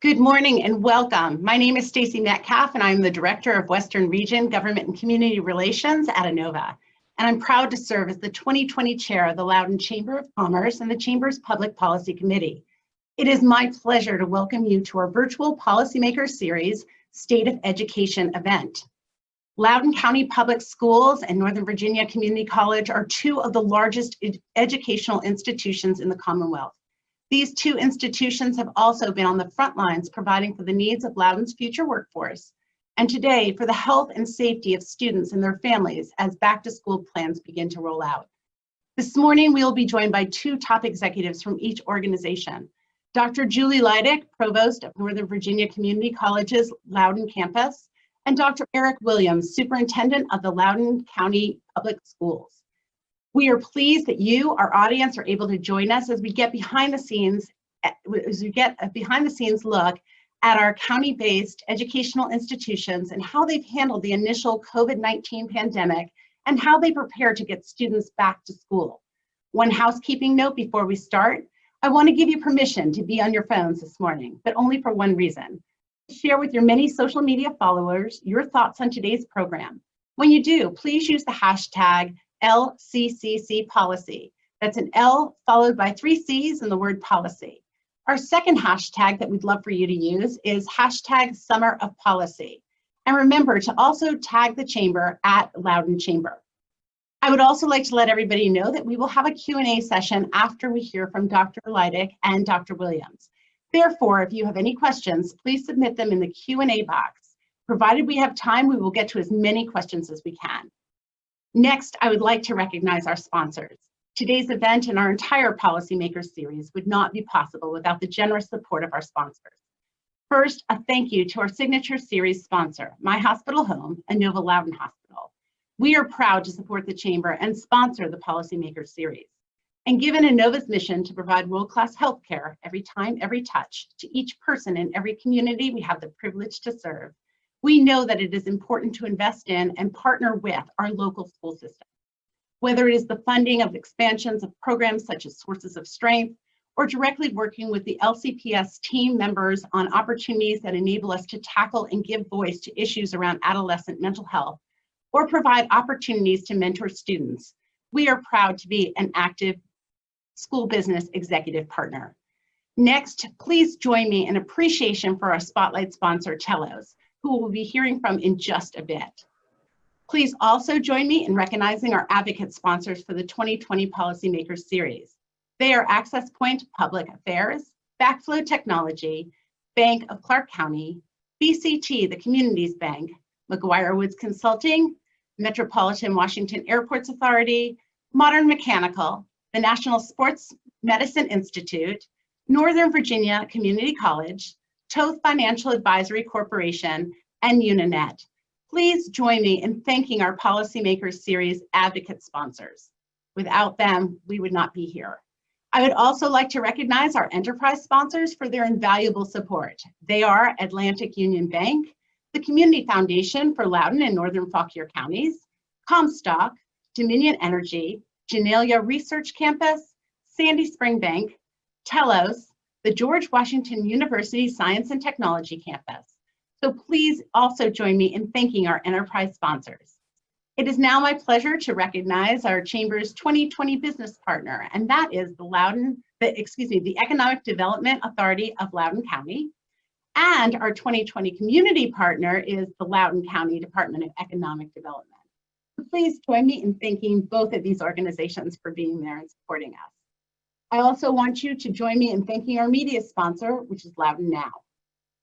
Good morning and welcome. My name is Stacy Metcalf and I'm the Director of Western Region Government and Community Relations at ANOVA. And I'm proud to serve as the 2020 Chair of the Loudoun Chamber of Commerce and the Chamber's Public Policy Committee. It is my pleasure to welcome you to our virtual PolicyMaker series, State of Education event. Loudoun County Public Schools and Northern Virginia Community College are two of the largest educational institutions in the Commonwealth. These two institutions have also been on the front lines providing for the needs of Loudoun's future workforce, and today for the health and safety of students and their families as back-to-school plans begin to roll out. This morning, we will be joined by two top executives from each organization. Dr. Julie Leidig, Provost of Northern Virginia Community College's Loudoun campus, and Dr. Eric Williams, Superintendent of the Loudoun County Public Schools. We are pleased that you, our audience, are able to join us as we get a behind the scenes look at our county-based educational institutions and how they've handled the initial COVID-19 pandemic and how they prepare to get students back to school. One housekeeping note before we start, I want to give you permission to be on your phones this morning, but only for one reason: share with your many social media followers your thoughts on today's program. When you do, please use the hashtag LCCC policy. That's an L followed by 3 C's and the word policy. Our second hashtag that we'd love for you to use is hashtag Summer of Policy. And remember to also tag the Chamber at Loudoun Chamber. I would also like to let everybody know that we will have a Q&A session after we hear from Dr. Leidig and Dr. Williams. Therefore, if you have any questions, please submit them in the Q&A box. Provided we have time, we will get to as many questions as we can. Next, I would like to recognize our sponsors. Today's event and our entire PolicyMaker series would not be possible without the generous support of our sponsors. First, a thank you to our signature series sponsor, My Hospital Home, ANOVA Loudoun Hospital. We are proud to support the Chamber and sponsor the PolicyMaker series. And given ANOVA's mission to provide world-class healthcare every time, every touch, to each person in every community we have the privilege to serve, we know that it is important to invest in and partner with our local school system. Whether it is the funding of expansions of programs such as Sources of Strength, or directly working with the LCPS team members on opportunities that enable us to tackle and give voice to issues around adolescent mental health, or provide opportunities to mentor students, we are proud to be an active school business executive partner. Next, please join me in appreciation for our spotlight sponsor, Telos, who we'll be hearing from in just a bit. Please also join me in recognizing our advocate sponsors for the 2020 PolicyMaker series. They are Access Point Public Affairs, Backflow Technology, Bank of Clark County, BCT, the Communities Bank, McGuire Woods Consulting, Metropolitan Washington Airports Authority, Modern Mechanical, the National Sports Medicine Institute, Northern Virginia Community College, Toth Financial Advisory Corporation, and Uninet. Please join me in thanking our PolicyMaker series advocate sponsors. Without them, we would not be here. I would also like to recognize our enterprise sponsors for their invaluable support. They are Atlantic Union Bank, the Community Foundation for Loudoun and Northern Fauquier counties, Comstock, Dominion Energy, Genelia Research Campus, Sandy Spring Bank, Telos, the George Washington University Science and Technology Campus. So please also join me in thanking our enterprise sponsors. It is now my pleasure to recognize our Chamber's 2020 business partner, and that is the Economic Development Authority of Loudoun County. And our 2020 community partner is the Loudoun County Department of Economic Development. So please join me in thanking both of these organizations for being there and supporting us. I also want you to join me in thanking our media sponsor, which is Loudoun Now.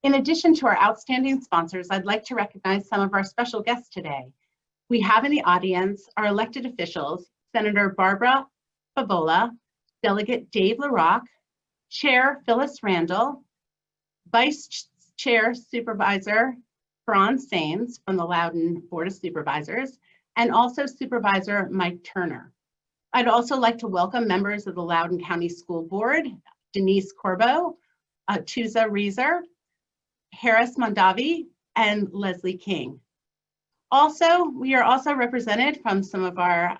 In addition to our outstanding sponsors, I'd like to recognize some of our special guests today. We have in the audience our elected officials, Senator Barbara Favola, Delegate Dave LaRock, Chair Phyllis Randall, Vice Chair Supervisor Franz Sains from the Loudoun Board of Supervisors, and also Supervisor Mike Turner. I'd also like to welcome members of the Loudoun County School Board, Denise Corbo, Tuza Reeser, Harris Mondavi, and Leslie King. Also, we are also represented from some of our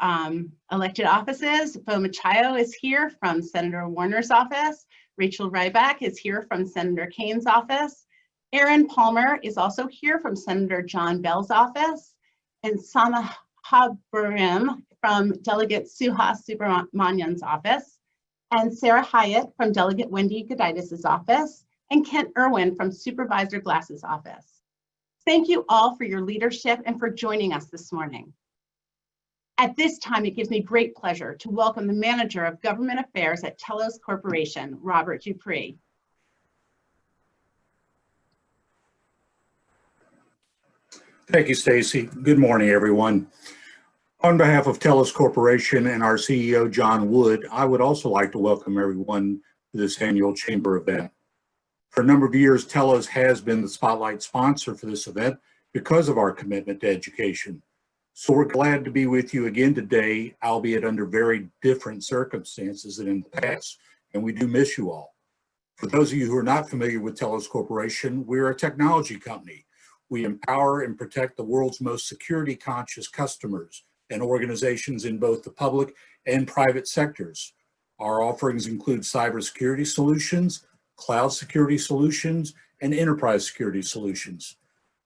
elected offices. Bo Machayo is here from Senator Warner's office. Rachel Ryback is here from Senator Kane's office. Erin Palmer is also here from Senator John Bell's office. And Sana Haburim from Delegate Suhas Subramanian's office. And Sarah Hyatt from Delegate Wendy Goditis' office. And Kent Irwin from Supervisor Glass's office. Thank you all for your leadership and for joining us this morning. At this time, it gives me great pleasure to welcome the Manager of Government Affairs at Telos Corporation, Robert Dupree. Thank you, Stacy. Good morning, everyone. On behalf of Telos Corporation and our CEO, John Wood, I would also like to welcome everyone to this annual Chamber event. For a number of years, Telos has been the spotlight sponsor for this event because of our commitment to education. So we're glad to be with you again today, albeit under very different circumstances than in the past, and we do miss you all. For those of you who are not familiar with Telos Corporation, we're a technology company. We empower and protect the world's most security-conscious customers and organizations in both the public and private sectors. Our offerings include cybersecurity solutions, cloud security solutions, and enterprise security solutions.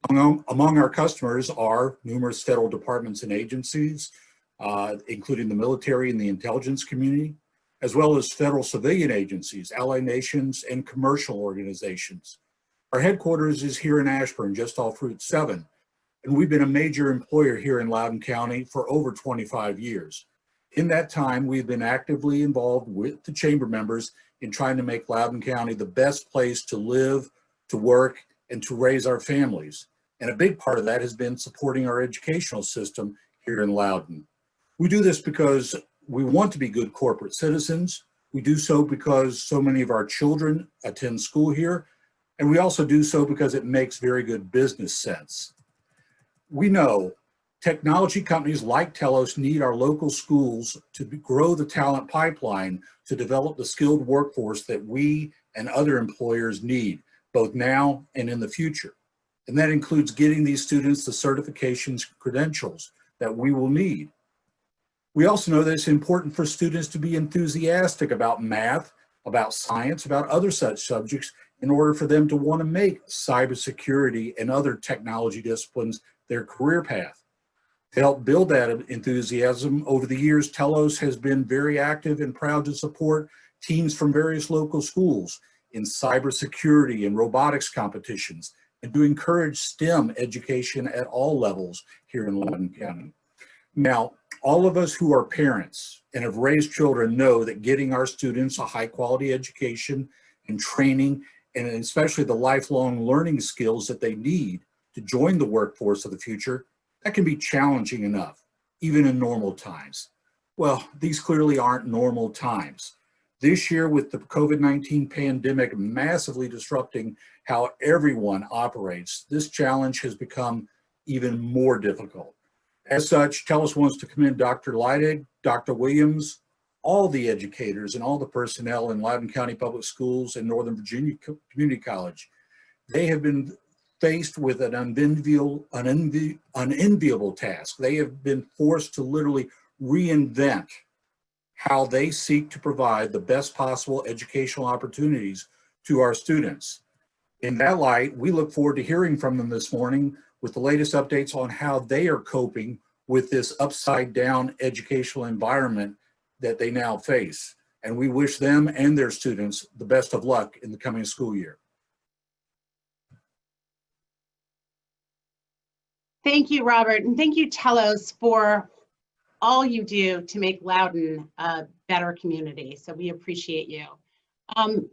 Among our customers are numerous federal departments and agencies, including the military and the intelligence community, as well as federal civilian agencies, allied nations, and commercial organizations. Our headquarters is here in Ashburn, just off Route 7, and we've been a major employer here in Loudoun County for over 25 years. In that time, we've been actively involved with the Chamber members in trying to make Loudoun County the best place to live, to work, and to raise our families. And a big part of that has been supporting our educational system here in Loudoun. We do this because we want to be good corporate citizens. We do so because so many of our children attend school here. And we also do so because it makes very good business sense. We know technology companies like Telos need our local schools to grow the talent pipeline to develop the skilled workforce that we and other employers need, both now and in the future. And that includes getting these students the certifications and credentials that we will need. We also know that it's important for students to be enthusiastic about math, about science, about other such subjects in order for them to want to make cybersecurity and other technology disciplines their career path. To help build that enthusiasm, over the years, Telos has been very active and proud to support teams from various local schools in cybersecurity and robotics competitions, and to encourage STEM education at all levels here in Loudoun County. Now, all of us who are parents and have raised children know that getting our students a high quality education and training, and especially the lifelong learning skills that they need to join the workforce of the future, that can be challenging enough, even in normal times. Well, these clearly aren't normal times. This year, with the COVID-19 pandemic massively disrupting how everyone operates, this challenge has become even more difficult. As such, Telos wants to commend Dr. Leidig, Dr. Williams, all the educators and all the personnel in Loudoun County Public Schools and Northern Virginia Community College. They have been faced with an unenviable task. They have been forced to literally reinvent how they seek to provide the best possible educational opportunities to our students. In that light, we look forward to hearing from them this morning with the latest updates on how they are coping with this upside down educational environment that they now face. And we wish them and their students the best of luck in the coming school year. Thank you, Robert, and thank you, Telos, for all you do to make Loudoun a better community. So we appreciate you.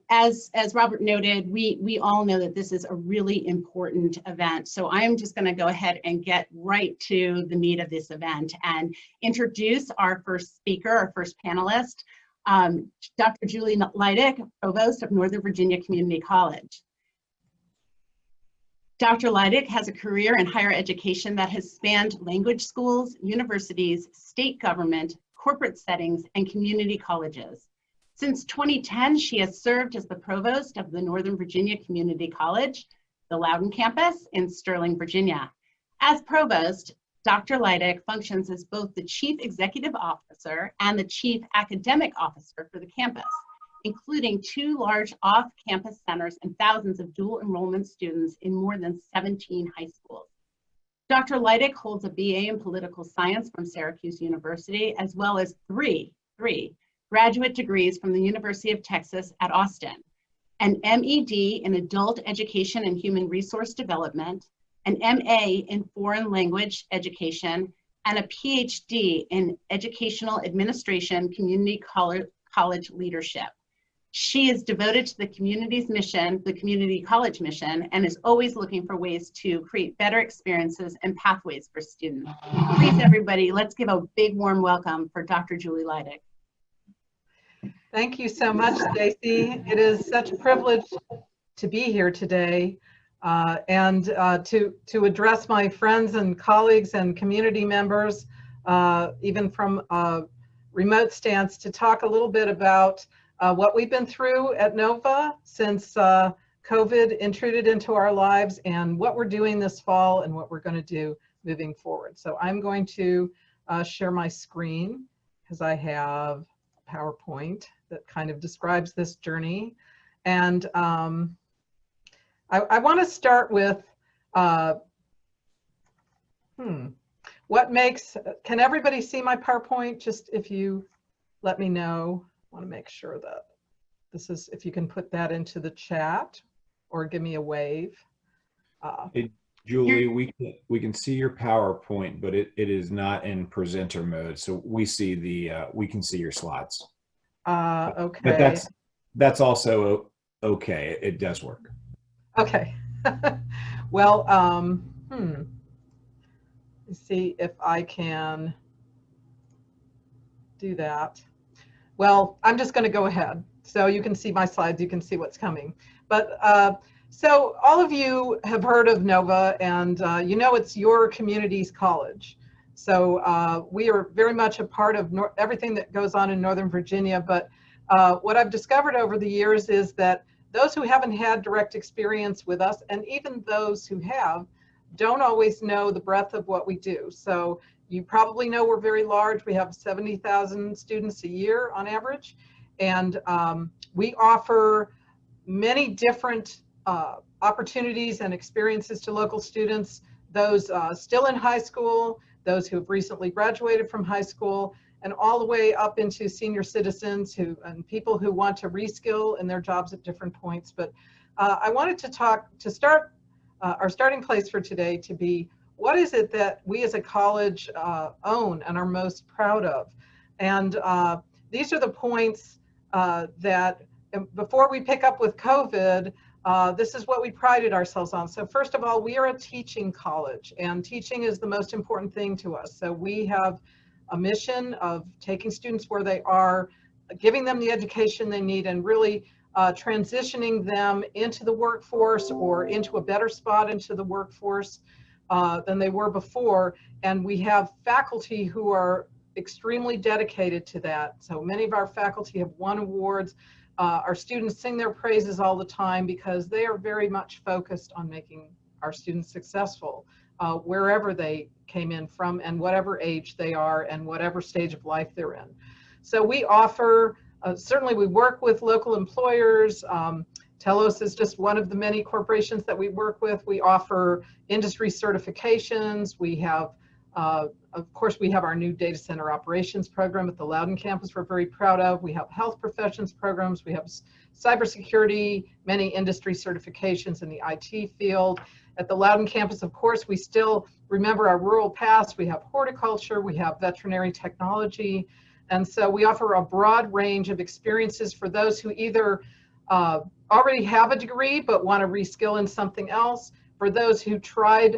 As Robert noted, we all know that this is a really important event. So I am just going to go ahead and get right to the meat of this event and introduce our first speaker, our first panelist, Dr. Julie Leidig, Provost of Northern Virginia Community College. Dr. Leidig has a career in higher education that has spanned language schools, universities, state government, corporate settings, and community colleges. Since 2010, she has served as the Provost of the Northern Virginia Community College, the Loudoun campus in Sterling, Virginia. As Provost, Dr. Leidig functions as both the Chief Executive Officer and the Chief Academic Officer for the campus. including 2 large off-campus centers and thousands of dual enrollment students in more than 17 high schools. Dr. Leidig holds a BA in political science from Syracuse University, as well as three graduate degrees from the University of Texas at Austin, an MED in adult education and human resource development, an MA in foreign language education, and a PhD in educational administration, community college leadership. She is devoted to the community's mission, the community college mission, and is always looking for ways to create better experiences and pathways for students. Please, everybody, let's give a big warm welcome for Dr. Julie Leidig. Thank you so much, Stacy. It is such a privilege to be here today and to address my friends and colleagues and community members, even from a remote stance, to talk a little bit about what we've been through at NOVA since COVID intruded into our lives, and what we're doing this fall and what we're going to do moving forward. So I'm going to share my screen because I have a PowerPoint that kind of describes this journey. And I want to start with what makes, can everybody see my PowerPoint? Just if you let me know. I want to make sure that this is, if you can put that into the chat or give me a wave. Hey, Julie, we can see your PowerPoint, but it is not in presenter mode. So we see the, we can see your slides. Okay. But that's also okay. It does work. Okay. Well, let's see if I can do that. Well, I'm just going to go ahead. So you can see my slides, you can see what's coming. But so all of you have heard of NOVA, and you know it's your community's college. So we are very much a part of everything that goes on in Northern Virginia. But what I've discovered over the years is that those who haven't had direct experience with us, and even those who have, don't always know the breadth of what we do. So you probably know we're very large. We have 70,000 students a year on average. And we offer many different opportunities and experiences to local students, those still in high school, those who have recently graduated from high school, and all the way up into senior citizens and people who want to reskill in their jobs at different points. But I wanted to start our starting place for today to be, what is it that we as a college own and are most proud of? And these are the points that before we pick up with COVID, this is what we prided ourselves on. So first of all, we are a teaching college, and teaching is the most important thing to us. So we have a mission of taking students where they are, giving them the education they need, and really transitioning them into the workforce or into a better spot into the workforce than they were before. And we have faculty who are extremely dedicated to that. So many of our faculty have won awards. Our students sing their praises all the time because they are very much focused on making our students successful wherever they came in from and whatever age they are and whatever stage of life they're in. So we offer, certainly we work with local employers. Telos is just one of the many corporations that we work with. We offer industry certifications. We have, of course, we have our new data center operations program at the Loudoun campus we're very proud of. We have health professions programs. We have cybersecurity, many industry certifications in the IT field. At the Loudoun campus, of course, we still remember our rural past. We have horticulture, we have veterinary technology. And so we offer a broad range of experiences for those who either already have a degree but want to reskill in something else, for those who tried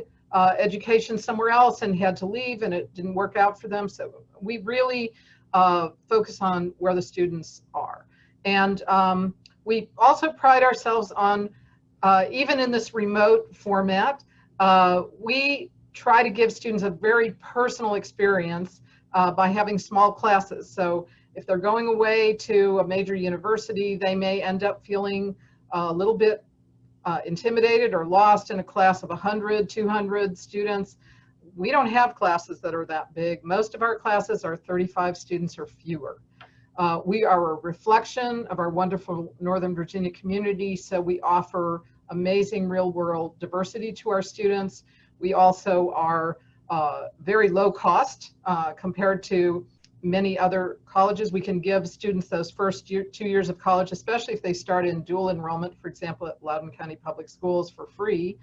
education somewhere else and had to leave and it didn't work out for them. So we really focus on where the students are. And we also pride ourselves on, even in this remote format, we try to give students a very personal experience by having small classes. So if they're going away to a major university, they may end up feeling a little bit intimidated or lost in a class of 100, 200 students. We don't have classes that are that big. Most of our classes are 35 students or fewer. We are a reflection of our wonderful Northern Virginia community, so we offer amazing real-world diversity to our students. We also are very low cost compared to many other colleges. We can give students those first 2 years of college, especially if they start in dual enrollment, for example, at Loudoun County Public Schools for free.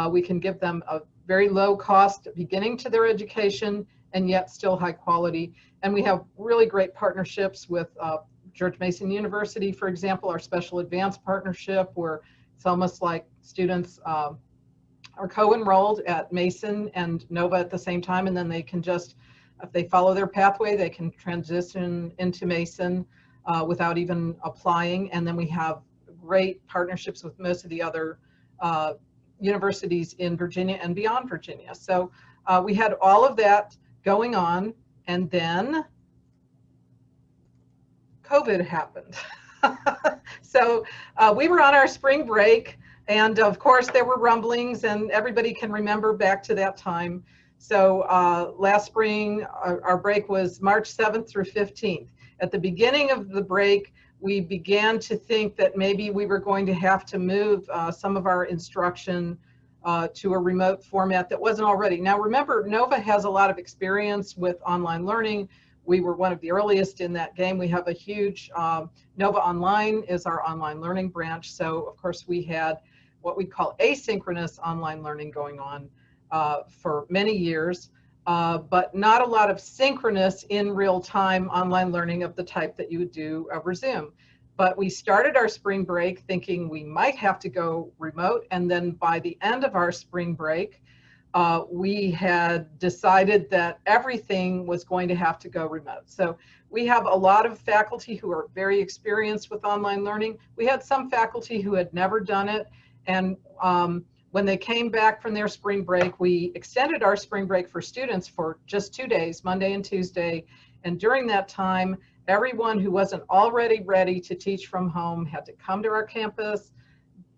We can give them a very low cost beginning to their education and yet still high quality. And we have really great partnerships with George Mason University, for example, our special advanced partnership, where it's almost like students are co-enrolled at Mason and Nova at the same time, and then they can just, if they follow their pathway, they can transition into Mason without even applying. And then we have great partnerships with most of the other universities in Virginia and beyond Virginia. So we had all of that going on, and then COVID happened. So we were on our spring break, and of course there were rumblings, and everybody can remember back to that time. So last spring, our break was March 7th through 15th. At the beginning of the break, we began to think that maybe we were going to have to move some of our instruction to a remote format that wasn't already. Now remember, Nova has a lot of experience with online learning. We were one of the earliest in that game. We have a huge, Nova Online is our online learning branch. So of course we had what we call asynchronous online learning going on for many years, but not a lot of synchronous in real time online learning of the type that you would do over Zoom. But we started our spring break thinking we might have to go remote. And then by the end of our spring break, we had decided that everything was going to have to go remote. So we have a lot of faculty who are very experienced with online learning. We had some faculty who had never done it. And when they came back from their spring break, we extended our spring break for students for just 2 days, Monday and Tuesday. And during that time, everyone who wasn't already ready to teach from home had to come to our campus,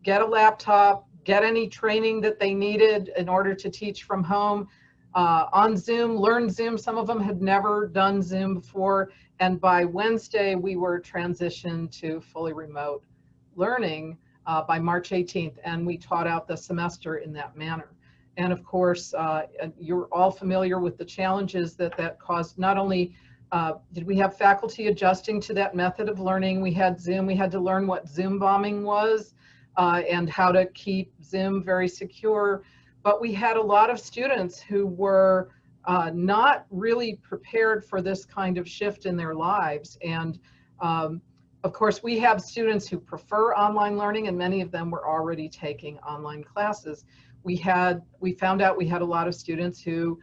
get a laptop, get any training that they needed in order to teach from home on Zoom, learn Zoom. Some of them had never done Zoom before. And by Wednesday, we were transitioned to fully remote learning by March 18th. And we taught out the semester in that manner. And of course, you're all familiar with the challenges that caused. Not only did we have faculty adjusting to that method of learning, we had Zoom, we had to learn what Zoom bombing was and how to keep Zoom very secure. But we had a lot of students who were not really prepared for this kind of shift in their lives. And of course, we have students who prefer online learning, and many of them were already taking online classes. We found out we had a lot of students who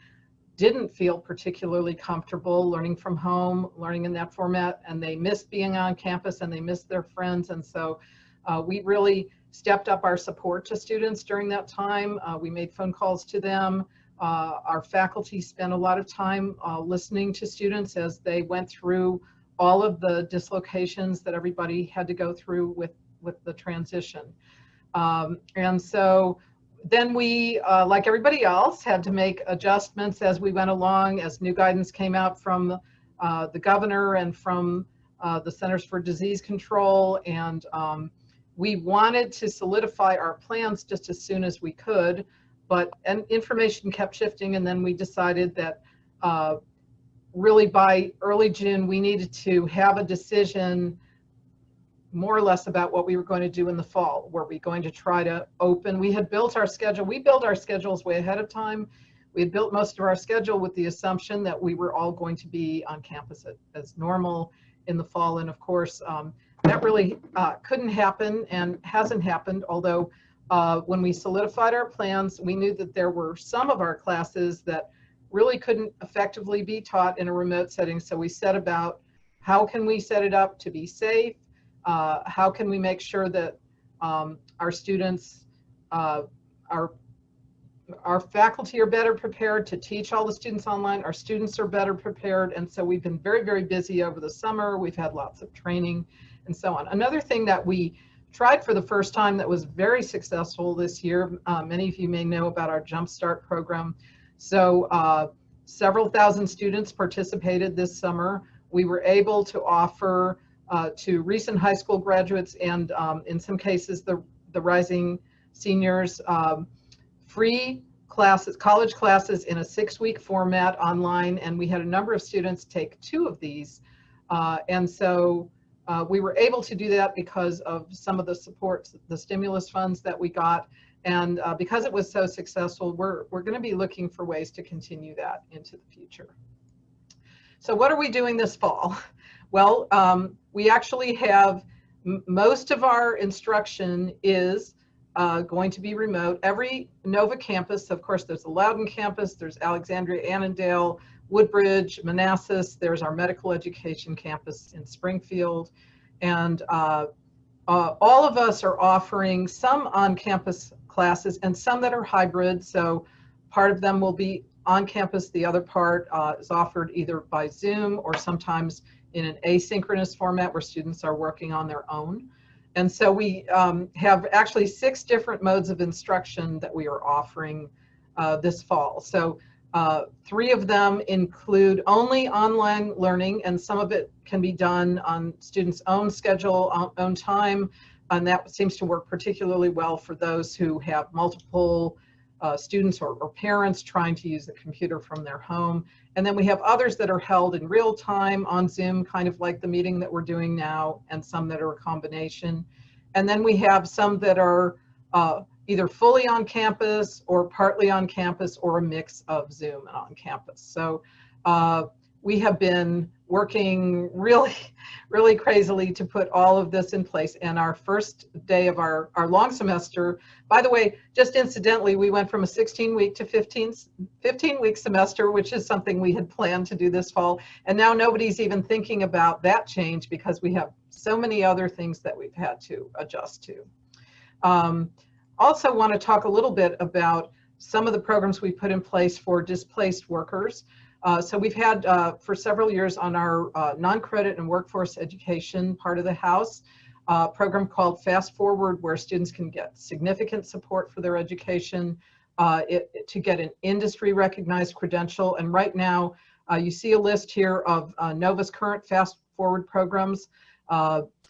didn't feel particularly comfortable learning from home, learning in that format, and they missed being on campus and they missed their friends. And so we really stepped up our support to students during that time. We made phone calls to them. Our faculty spent a lot of time listening to students as they went through all of the dislocations that everybody had to go through with the transition. And so then we, like everybody else, had to make adjustments as we went along, as new guidance came out from the governor and from the Centers for Disease Control. And we wanted to solidify our plans just as soon as we could, but information kept shifting. And then we decided that really by early June, we needed to have a decision more or less about what we were going to do in the fall. Were we going to try to open? We had built our schedule. We built our schedules way ahead of time. We had built most of our schedule with the assumption that we were all going to be on campus as normal in the fall. And of course, that really couldn't happen and hasn't happened. Although when we solidified our plans, we knew that there were some of our classes that really couldn't effectively be taught in a remote setting. So we set about how can we set it up to be safe? How can we make sure that our students, our faculty are better prepared to teach all the students online, our students are better prepared, and so we've been very, very busy over the summer. We've had lots of training and so on. Another thing that we tried for the first time that was very successful this year, many of you may know about our Jumpstart program. So several thousand students participated this summer. We were able to offer to recent high school graduates and in some cases the rising seniors free classes, college classes in a 6-week format online, and we had a number of students take 2 of these. And so we were able to do that because of some of the support, the stimulus funds that we got. And because it was so successful, we're going to be looking for ways to continue that into the future. So what are we doing this fall? Well, we actually have most of our instruction is going to be remote. Every NOVA campus, of course, there's the Loudoun campus, there's Alexandria, Annandale, Woodbridge, Manassas, there's our medical education campus in Springfield. And all of us are offering some on-campus classes and some that are hybrid. So part of them will be on campus, the other part is offered either by Zoom or sometimes in an asynchronous format where students are working on their own. And so we have actually 6 different modes of instruction that we are offering this fall. So 3 of them include only online learning, and some of it can be done on students' own schedule, own time, and that seems to work particularly well for those who have multiple students or parents trying to use the computer from their home. And then we have others that are held in real time on Zoom, kind of like the meeting that we're doing now, and some that are a combination. And then we have some that are either fully on campus or partly on campus or a mix of Zoom and on campus. So we have been working really crazily to put all of this in place. And our first day of our long semester, by the way, just incidentally, we went from a 16-week to 15-week semester, which is something we had planned to do this fall. And now nobody's even thinking about that change because we have so many other things that we've had to adjust to. Also want to talk a little bit about some of the programs we put in place for displaced workers. So we've had for several years on our non-credit and workforce education part of the house, a program called Fast Forward, where students can get significant support for their education to get an industry recognized credential. And right now you see a list here of NOVA's current Fast Forward programs.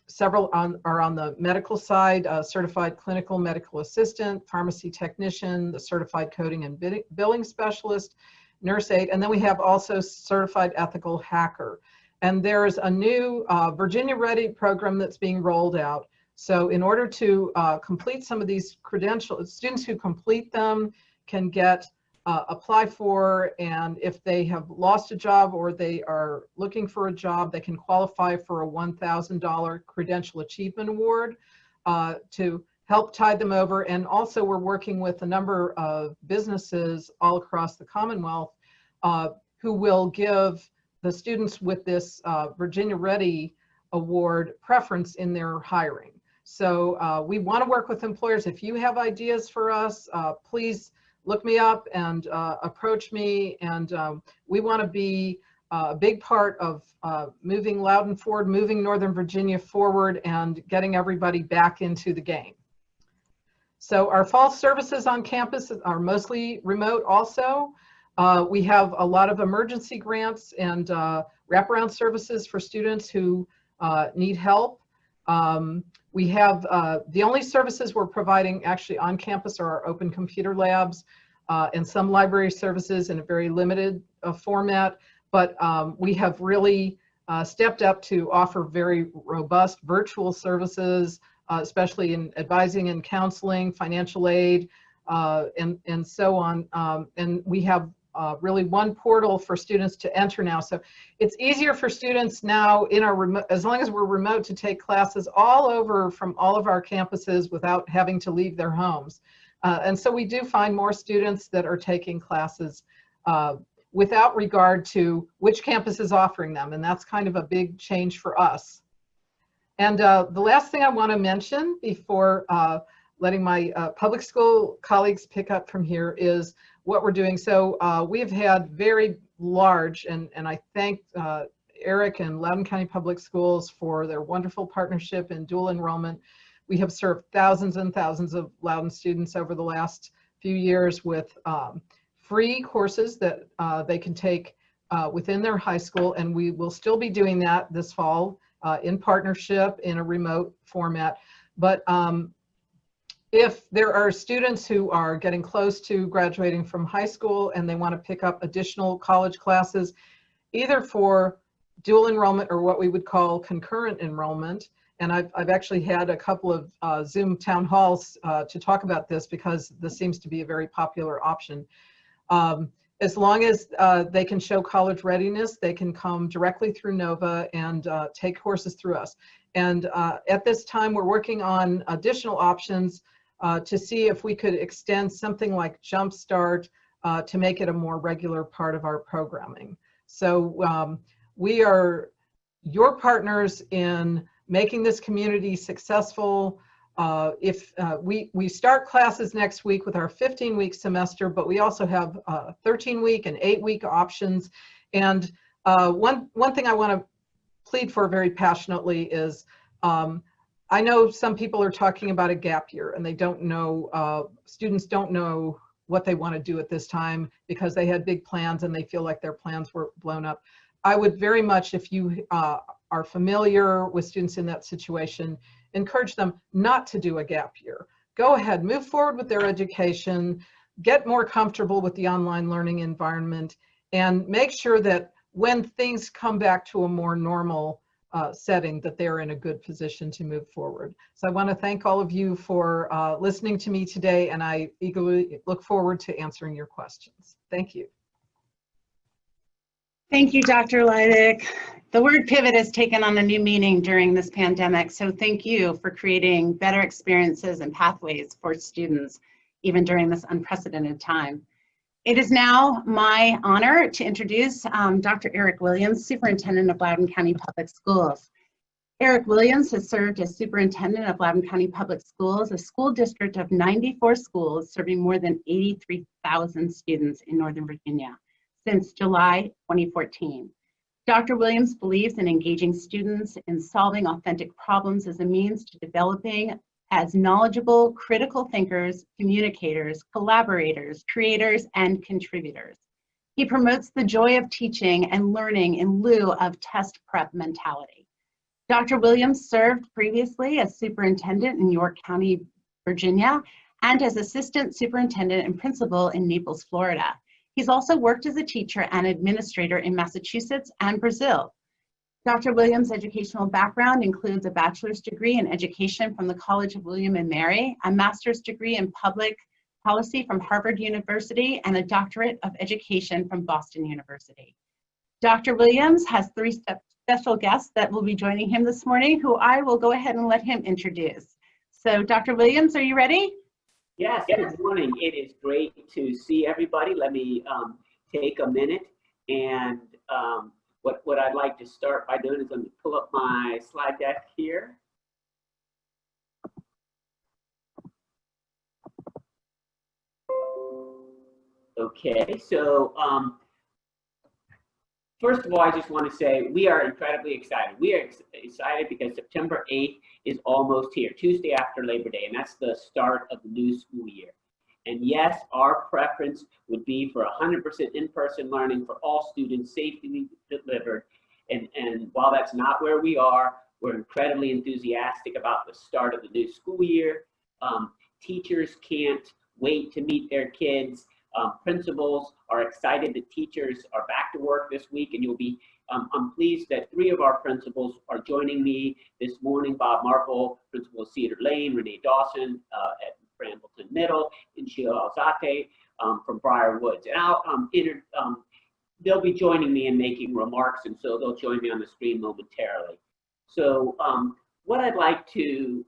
Several are on the medical side, certified clinical medical assistant, pharmacy technician, the certified coding and billing specialist, nurse aide, and then we have also certified ethical hacker. And there's a new Virginia Ready program that's being rolled out. So in order to complete some of these credentials, students who complete them can get apply for, and if they have lost a job or they are looking for a job, they can qualify for a $1,000 Credential Achievement Award to help tide them over. And also we're working with a number of businesses all across the Commonwealth who will give the students with this Virginia Ready Award preference in their hiring. So we want to work with employers. If you have ideas for us, please look me up and approach me. And we want to be a big part of moving Loudoun forward, moving Northern Virginia forward, and getting everybody back into the game. So our fall services on campus are mostly remote also. We have a lot of emergency grants and wraparound services for students who need help. We have the only services we're providing actually on campus are our open computer labs and some library services in a very limited format, but we have really stepped up to offer very robust virtual services, especially in advising and counseling, financial aid, and so on. And we have really one portal for students to enter now. So it's easier for students now in our remote, as long as we're remote, to take classes all over from all of our campuses without having to leave their homes. And so we do find more students that are taking classes without regard to which campus is offering them. And that's kind of a big change for us. And the last thing I want to mention before letting my public school colleagues pick up from here is what we're doing. So we have had very large, and I thank Eric and Loudoun County Public Schools for their wonderful partnership in dual enrollment. We have served thousands and thousands of Loudoun students over the last few years with free courses that they can take within their high school, and we will still be doing that this fall in partnership in a remote format. But if there are students who are getting close to graduating from high school and they want to pick up additional college classes, either for dual enrollment or what we would call concurrent enrollment, and I've actually had a couple of Zoom town halls to talk about this because this seems to be a very popular option. As long as they can show college readiness, they can come directly through NOVA and take courses through us. And at this time, we're working on additional options to see if we could extend something like Jumpstart to make it a more regular part of our programming. So we are your partners in making this community successful. If we start classes next week with our 15-week semester, but we also have 13-week and 8-week options. And one thing I want to plead for very passionately is I know some people are talking about a gap year and they don't know, students don't know what they want to do at this time because they had big plans and they feel like their plans were blown up. I would very much, if you are familiar with students in that situation, encourage them not to do a gap year. Go ahead, move forward with their education, get more comfortable with the online learning environment, and make sure that when things come back to a more normal setting, that they're in a good position to move forward. So I want to thank all of you for listening to me today, and I eagerly look forward to answering your questions. Thank you. Thank you, Dr. Leidig. The word pivot has taken on a new meaning during this pandemic, so thank you for creating better experiences and pathways for students, even during this unprecedented time. It is now my honor to introduce Dr. Eric Williams, Superintendent of Loudoun County Public Schools. Eric Williams has served as Superintendent of Loudoun County Public Schools, a school district of 94 schools serving more than 83,000 students in Northern Virginia, since July 2014. Dr. Williams believes in engaging students in solving authentic problems as a means to developing as knowledgeable, critical thinkers, communicators, collaborators, creators, and contributors. He promotes the joy of teaching and learning in lieu of test prep mentality. Dr. Williams served previously as superintendent in York County, Virginia, and as assistant superintendent and principal in Naples, Florida. He's also worked as a teacher and administrator in Massachusetts and Brazil. Dr. Williams' educational background includes a bachelor's degree in education from the College of William and Mary, a master's degree in public policy from Harvard University, and a doctorate of education from Boston University. Dr. Williams has three special guests that will be joining him this morning, who I will go ahead and let him introduce. So Dr. Williams, are you ready? Yes, good morning. It is great to see everybody. Let me take a minute, and what I'd like to start by doing is let me pull up my slide deck here. Okay, so first of all, I just want to say we are incredibly excited. We are excited because September 8th is almost here, Tuesday after Labor Day, and that's the start of the new school year. And yes, our preference would be for 100% in-person learning for all students, safely delivered. And while that's not where we are, we're incredibly enthusiastic about the start of the new school year. Teachers can't wait to meet their kids. Principals are excited that teachers are back to work this week, and you'll be, I'm pleased that 3 of our principals are joining me this morning: Bob Marple, principal of Cedar Lane; Renee Dawson at Brambleton Middle, and Sheila Alzate from Briar Woods. And they'll be joining me in making remarks, and so they'll join me on the screen momentarily. So what I'd like to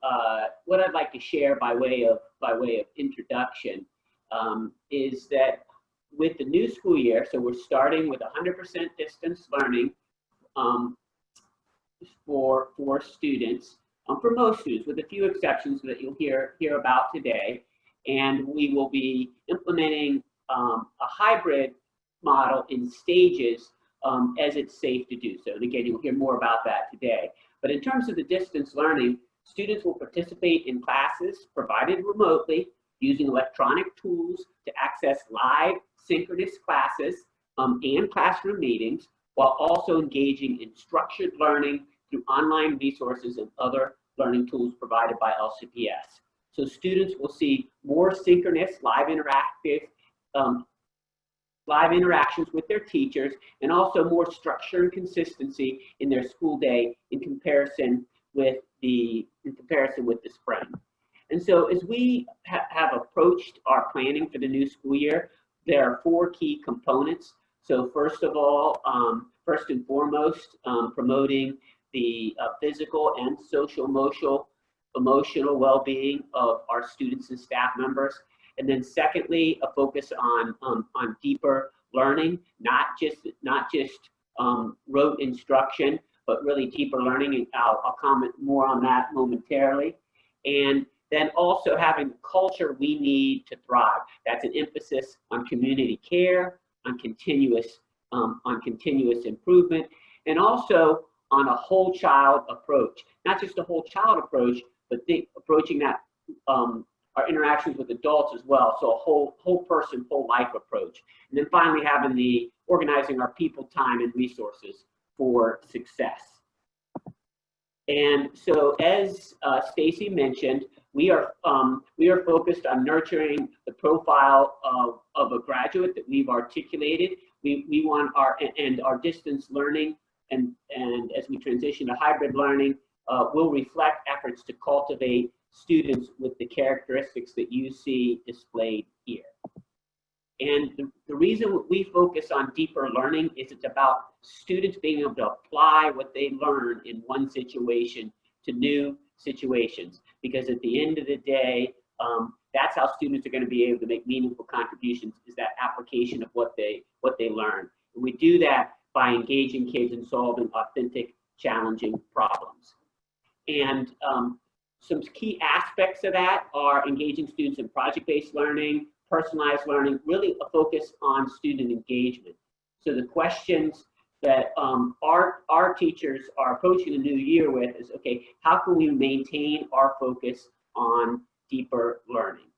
share by way of introduction is that with the new school year, so we're starting with 100% distance learning for students, for most students, with a few exceptions that you'll hear about today. And we will be implementing a hybrid model in stages as it's safe to do so. And again, you'll hear more about that today. But in terms of the distance learning, students will participate in classes provided remotely using electronic tools to access live synchronous classes and classroom meetings, while also engaging in structured learning through online resources and other learning tools provided by LCPS. So students will see more synchronous live interactions with their teachers, and also more structure and consistency in their school day in comparison with the spring. And so as we have approached our planning for the new school year, there are 4 key components. So first of all, first and foremost, promoting the physical and social emotional well-being of our students and staff members. And then secondly, a focus on deeper learning, not just rote instruction, but really deeper learning. And I'll comment more on that momentarily. And then also having the culture we need to thrive. That's an emphasis on community care, on continuous improvement, and also on a whole child approach. Not just a whole child approach, but approaching that our interactions with adults as well. So a whole person, whole life approach. And then finally having organizing our people, time, and resources for success. And so as Stacy mentioned, we are focused on nurturing the profile of a graduate that we've articulated. We want our distance learning and as we transition to hybrid learning, will reflect efforts to cultivate students with the characteristics that you see displayed here. And the reason we focus on deeper learning is it's about students being able to apply what they learn in one situation to new situations. Because at the end of the day, that's how students are going to be able to make meaningful contributions, is that application of what they learn. And we do that by engaging kids in solving authentic, challenging problems. And some key aspects of that are engaging students in project-based learning, personalized learning, really a focus on student engagement. So the questions that our teachers are approaching the new year with is, okay, how can we maintain our focus on deeper learning?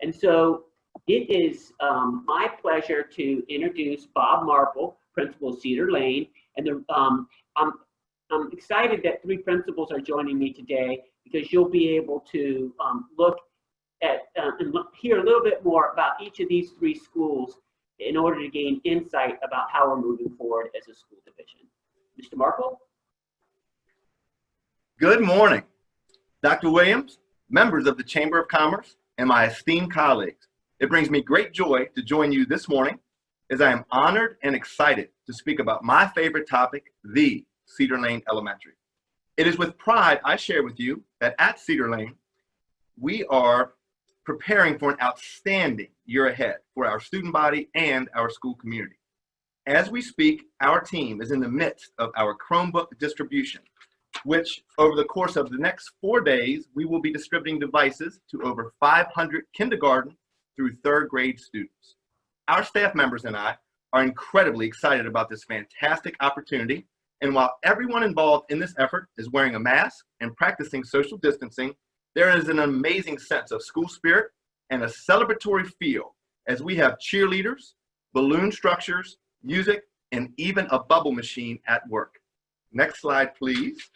And so it is my pleasure to introduce Bob Marple, Principal of Cedar Lane. And I'm excited that 3 principals are joining me today, because you'll be able to look at and hear a little bit more about each of these 3 schools in order to gain insight about how we're moving forward as a school division. Mr. Marple? Good morning, Dr. Williams, members of the Chamber of Commerce, and my esteemed colleagues. It brings me great joy to join you this morning, as I am honored and excited to speak about my favorite topic, the Cedar Lane Elementary. It is with pride I share with you that at Cedar Lane, we are preparing for an outstanding year ahead for our student body and our school community. As we speak, our team is in the midst of our Chromebook distribution, which over the course of the next 4 days, we will be distributing devices to over 500 kindergarten through 3rd grade students. Our staff members and I are incredibly excited about this fantastic opportunity. And while everyone involved in this effort is wearing a mask and practicing social distancing, there is an amazing sense of school spirit and a celebratory feel as we have cheerleaders, balloon structures, music, and even a bubble machine at work. Next slide, please.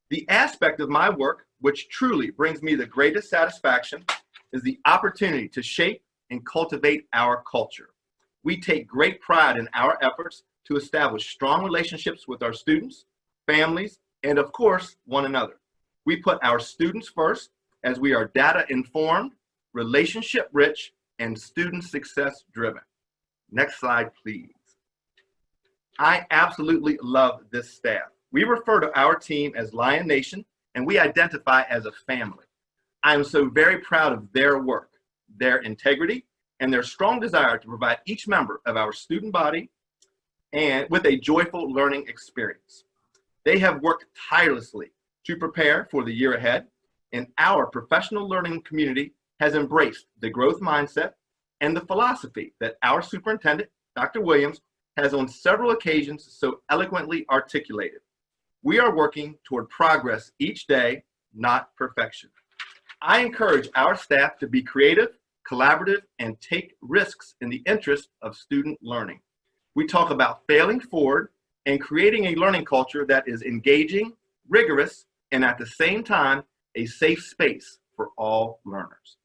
The aspect of my work which truly brings me the greatest satisfaction is the opportunity to shape and cultivate our culture. We take great pride in our efforts to establish strong relationships with our students, families, and of course, one another. We put our students first, as we are data informed, relationship rich, and student success driven. Next slide, please. I absolutely love this staff. We refer to our team as Lion Nation, and we identify as a family. I am so very proud of their work, their integrity, and their strong desire to provide each member of our student body and with a joyful learning experience. They have worked tirelessly to prepare for the year ahead, and our professional learning community has embraced the growth mindset and the philosophy that our superintendent, Dr. Williams, has on several occasions so eloquently articulated. We are working toward progress each day, not perfection. I encourage our staff to be creative collaborative, and take risks in the interest of student learning. We talk about failing forward and creating a learning culture that is engaging, rigorous, and at the same time, a safe space for all learners.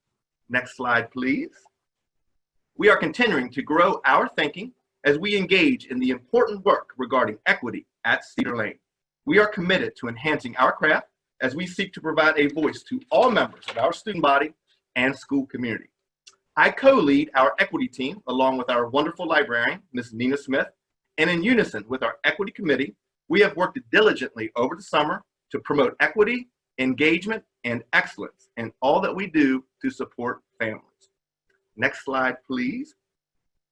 Next slide, please. We are continuing to grow our thinking as we engage in the important work regarding equity at Cedar Lane. We are committed to enhancing our craft as we seek to provide a voice to all members of our student body and school community. I co-lead our equity team along with our wonderful librarian, Ms. Nina Smith, and in unison with our equity committee, we have worked diligently over the summer to promote equity, engagement, and excellence in all that we do to support families. Next slide, please.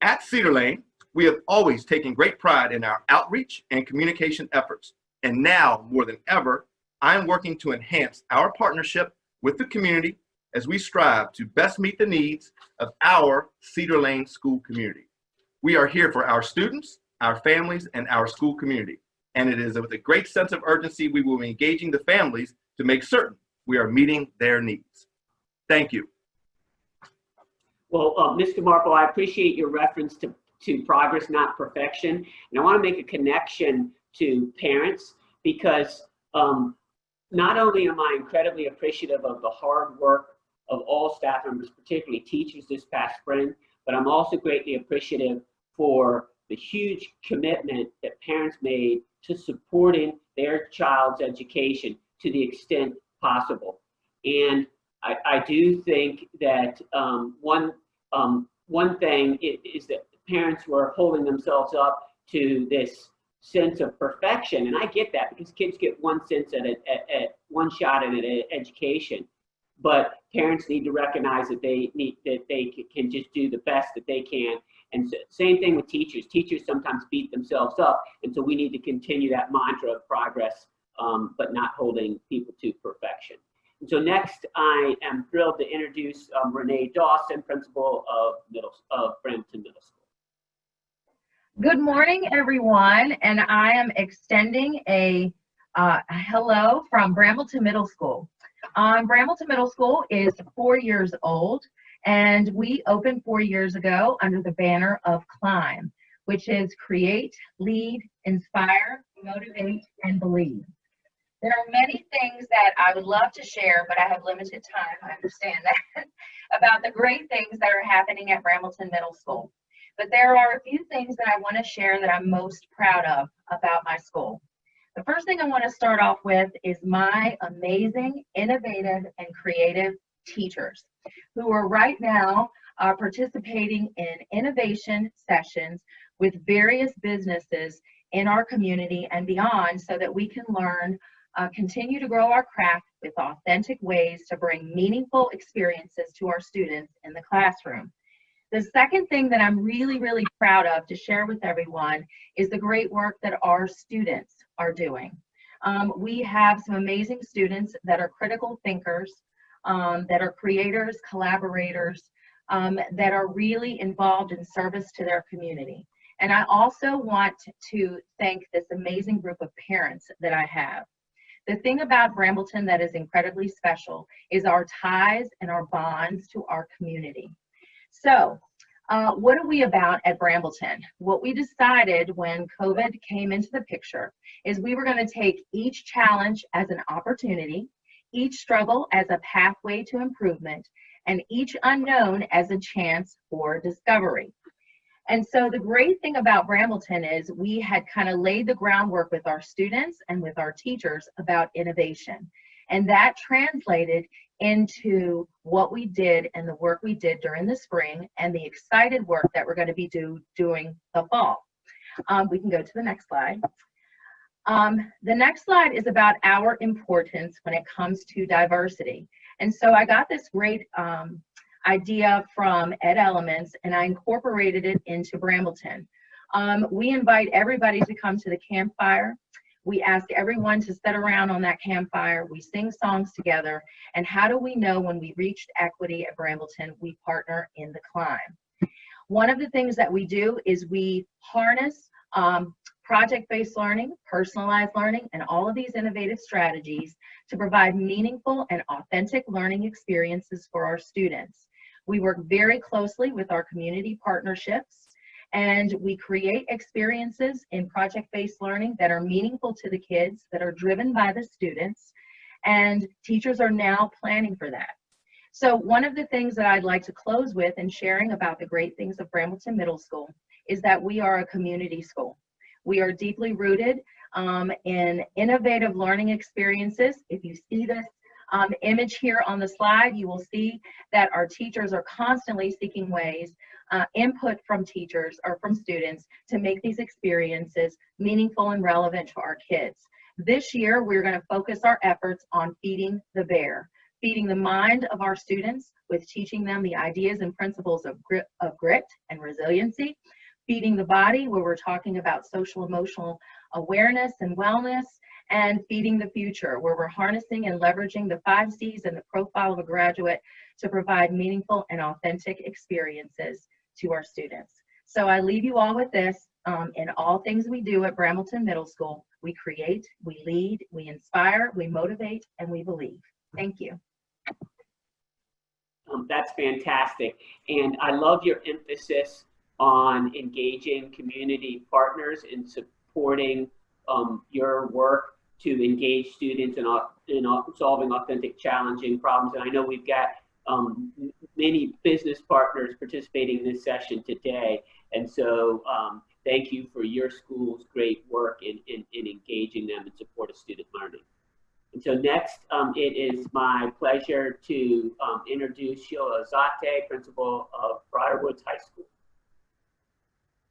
At Cedar Lane, we have always taken great pride in our outreach and communication efforts. And now, more than ever, I am working to enhance our partnership with the community as we strive to best meet the needs of our Cedar Lane school community. We are here for our students, our families, and our school community. And it is with a great sense of urgency we will be engaging the families to make certain we are meeting their needs. Thank you. Well, Mr. Marple, I appreciate your reference to progress, not perfection. And I want to make a connection to parents because not only am I incredibly appreciative of the hard work of all staff members, particularly teachers this past spring, but I'm also greatly appreciative for the huge commitment that parents made to supporting their child's education to the extent possible. And I do think that one thing is that parents were holding themselves up to this sense of perfection, and I get that because kids get one one shot at an education, but parents need to recognize that they can just do the best that they can. And so, same thing with teachers. Teachers sometimes beat themselves up, and so we need to continue that mantra of progress, but not holding people to perfection. And so next, I am thrilled to introduce Renee Dawson, principal of Brampton Middle School. Good morning, everyone, and I am extending a hello from Brambleton Middle School. Brambleton Middle School is 4 years old, and we opened 4 years ago under the banner of CLIMB, which is Create, Lead, Inspire, Motivate, and Believe. There are many things that I would love to share, but I have limited time, I understand that, about the great things that are happening at Brambleton Middle School. But there are a few things that I want to share that I'm most proud of about my school. The first thing I want to start off with is my amazing, innovative, and creative teachers who are right now participating in innovation sessions with various businesses in our community and beyond so that we can learn, continue to grow our craft with authentic ways to bring meaningful experiences to our students in the classroom. The second thing that I'm really, really proud of to share with everyone is the great work that our students are doing. We have some amazing students that are critical thinkers, that are creators, collaborators, that are really involved in service to their community. And I also want to thank this amazing group of parents that I have. The thing about Brambleton that is incredibly special is our ties and our bonds to our community. So what are we about at Brambleton? What we decided when COVID came into the picture is we were going to take each challenge as an opportunity, each struggle as a pathway to improvement, and each unknown as a chance for discovery. And so the great thing about Brambleton is we had kind of laid the groundwork with our students and with our teachers about innovation. And that translated into what we did and the work we did during the spring and the excited work that we're going to be doing the fall. We can go to the next slide. The next slide is about our importance when it comes to diversity. And so I got this great idea from Ed Elements and I incorporated it into Brambleton. We invite everybody to come to the campfire. We ask everyone to sit around on that campfire. We sing songs together. And how do we know when we reached equity at Brambleton, we partner in the climb? One of the things that we do is we harness project-based learning, personalized learning, and all of these innovative strategies to provide meaningful and authentic learning experiences for our students. We work very closely with our community partnerships, and we create experiences in project-based learning that are meaningful to the kids, that are driven by the students, and teachers are now planning for that. So one of the things that I'd like to close with in sharing about the great things of Brambleton Middle School is that we are a community school. We are deeply rooted in innovative learning experiences. If you see this image here on the slide, you will see that our teachers are constantly seeking ways, input from teachers or from students, to make these experiences meaningful and relevant to our kids. This year, we're going to focus our efforts on feeding the bear, feeding the mind of our students with teaching them the ideas and principles of grit and resiliency, feeding the body, where we're talking about social emotional awareness and wellness, and feeding the future, where we're harnessing and leveraging the 5 C's and the profile of a graduate to provide meaningful and authentic experiences to our students. So I leave you all with this. In all things we do at Brambleton Middle School, we create, we lead, we inspire, we motivate, and we believe. Thank you. That's fantastic. And I love your emphasis on engaging community partners and supporting your work to engage students in solving authentic, challenging problems. And I know we've got many business partners participating in this session today. And so thank you for your school's great work in engaging them in support of student learning. And so next, it is my pleasure to introduce Sheila Azate, principal of Briarwoods High School.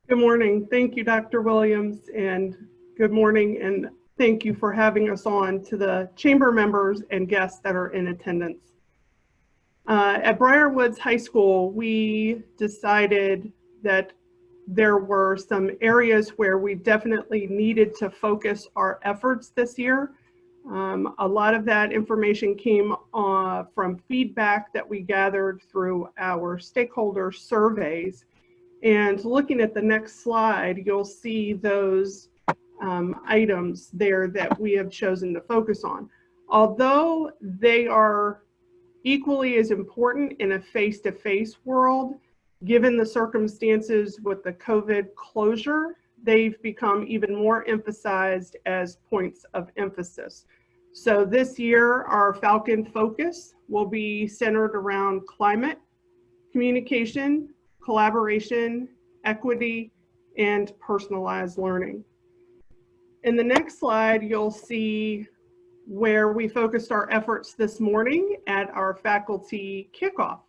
Good morning. Thank you, Dr. Williams, and good morning, and thank you for having us on to the chamber members and guests that are in attendance. At Briarwoods High School, we decided that there were some areas where we definitely needed to focus our efforts this year. A lot of that information came from feedback that we gathered through our stakeholder surveys. And looking at the next slide, you'll see those items there that we have chosen to focus on. Although they are equally as important in a face-to-face world, given the circumstances with the COVID closure, they've become even more emphasized as points of emphasis. So this year, our Falcon focus will be centered around climate, communication, collaboration, equity, and personalized learning. In the next slide, you'll see where we focused our efforts this morning at our faculty kickoff.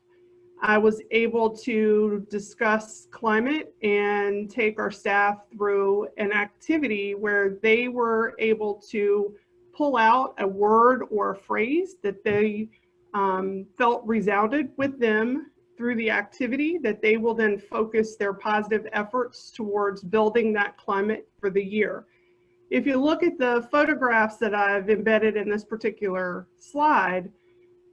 I was able to discuss climate and take our staff through an activity where they were able to pull out a word or a phrase that they felt resounded with them through the activity, that they will then focus their positive efforts towards building that climate for the year. If you look at the photographs that I've embedded in this particular slide,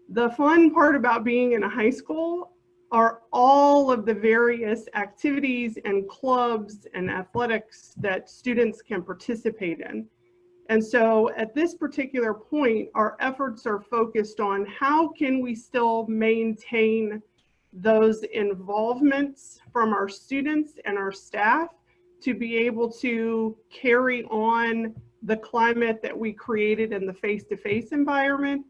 the fun part about being in a high school are all of the various activities and clubs and athletics that students can participate in. And so at this particular point, our efforts are focused on how can we still maintain those involvements from our students and our staff to be able to carry on the climate that we created in the face-to-face environment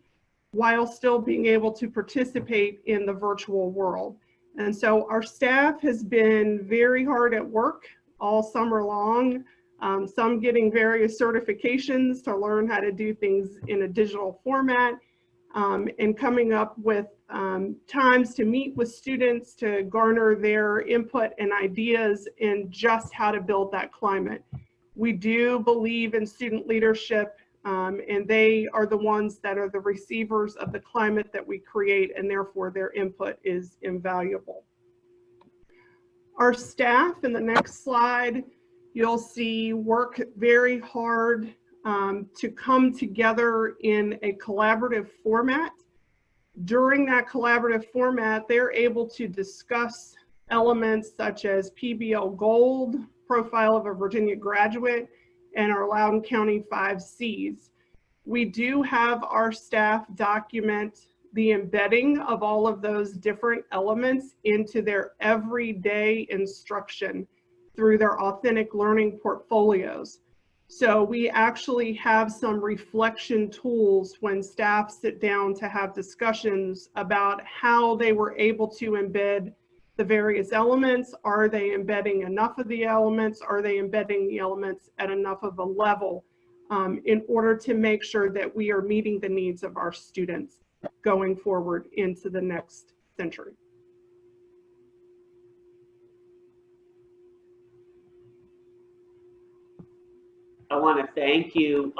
while still being able to participate in the virtual world. And so our staff has been very hard at work all summer long, some getting various certifications to learn how to do things in a digital format, and coming up with times to meet with students to garner their input and ideas in just how to build that climate. We do believe in student leadership, and they are the ones that are the receivers of the climate that we create, and therefore their input is invaluable. Our staff, in the next slide, you'll see work very hard to come together in a collaborative format. During that collaborative format, they're able to discuss elements such as PBL Gold, Profile of a Virginia Graduate, and our Loudoun County 5 C's. We do have our staff document the embedding of all of those different elements into their everyday instruction through their authentic learning portfolios. So we actually have some reflection tools when staff sit down to have discussions about how they were able to embed the various elements. Are they embedding enough of the elements? Are they embedding the elements at enough of a level in order to make sure that we are meeting the needs of our students going forward into the next century? I want to thank you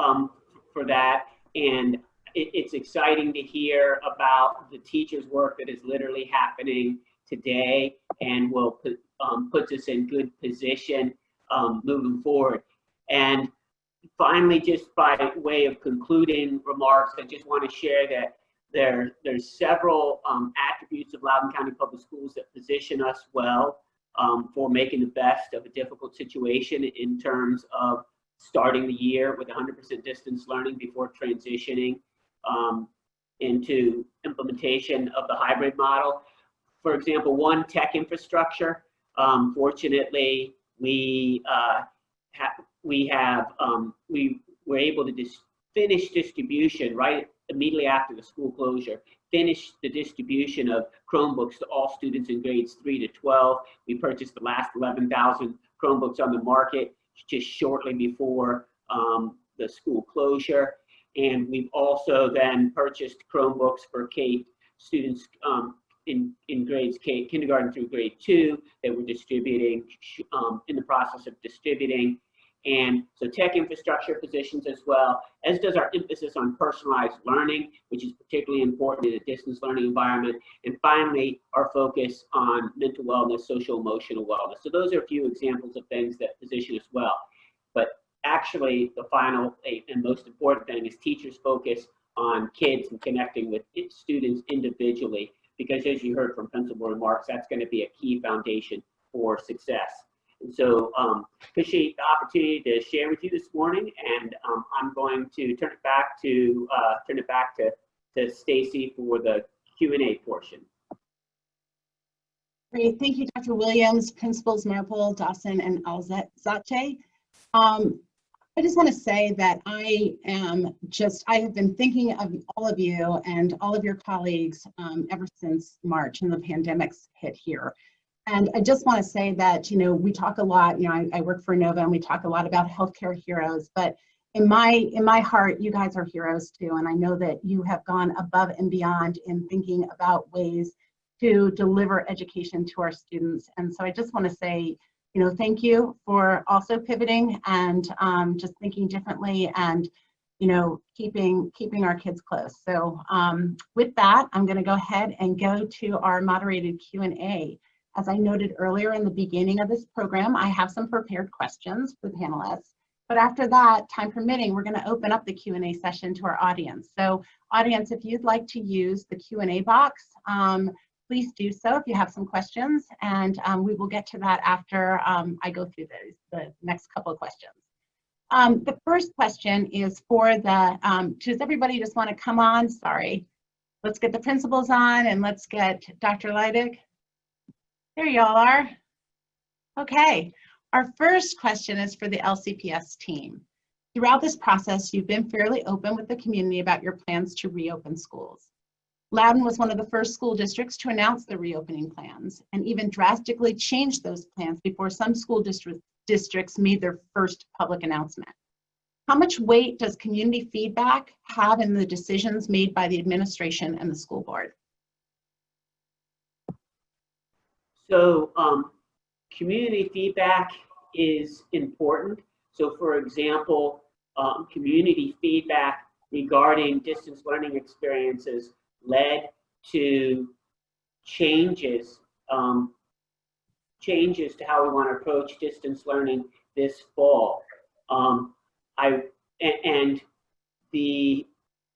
for that, and it's exciting to hear about the teachers' work that is literally happening today, and will puts us in good position moving forward. And finally, just by way of concluding remarks, I just want to share that there's several attributes of Loudoun County Public Schools that position us well for making the best of a difficult situation in terms of starting the year with 100% distance learning before transitioning into implementation of the hybrid model. For example, one, tech infrastructure. Fortunately, we were able to finish distribution right immediately after the school closure. Finish the distribution of Chromebooks to all students in grades 3 to 12. We purchased the last 11,000 Chromebooks on the market just shortly before the school closure. And we've also then purchased Chromebooks for K students in grades kindergarten through grade 2 that we're distributing, in the process of distributing. And so tech infrastructure positions as well, as does our emphasis on personalized learning, which is particularly important in a distance learning environment. And finally, our focus on mental wellness, social emotional wellness. So those are a few examples of things that position us well. But actually, the final and most important thing is teachers' focus on kids and connecting with students individually, because as you heard from principal remarks, that's going to be a key foundation for success. And so appreciate the opportunity to share with you this morning, and I'm going to turn it back to Stacy for the Q&A portion. Great, thank you, Dr. Williams, Principals Marple, Dawson, and Alzate. I just want to say that I have been thinking of all of you and all of your colleagues ever since March and the pandemic's hit here. And I just want to say that, we talk a lot, I work for Nova and we talk a lot about healthcare heroes, but in my heart, you guys are heroes too. And I know that you have gone above and beyond in thinking about ways to deliver education to our students. And so I just want to say, thank you for also pivoting and just thinking differently and, keeping our kids close. So with that, I'm going to go ahead and go to our moderated Q&A. As I noted earlier in the beginning of this program, I have some prepared questions for the panelists. But after that, time permitting, we're going to open up the Q&A session to our audience. So audience, if you'd like to use the Q&A box, please do so if you have some questions, and we will get to that after I go through the next couple of questions. The first question is for does everybody just want to come on? Sorry. Let's get the principals on and let's get Dr. Leidig. There y'all are. Okay, our first question is for the LCPS team. Throughout this process, you've been fairly open with the community about your plans to reopen schools. Loudoun was one of the first school districts to announce the reopening plans and even drastically changed those plans before some school districts made their first public announcement. How much weight does community feedback have in the decisions made by the administration and the school board? So community feedback is important. So for example, community feedback regarding distance learning experiences led to changes to how we want to approach distance learning this fall. And the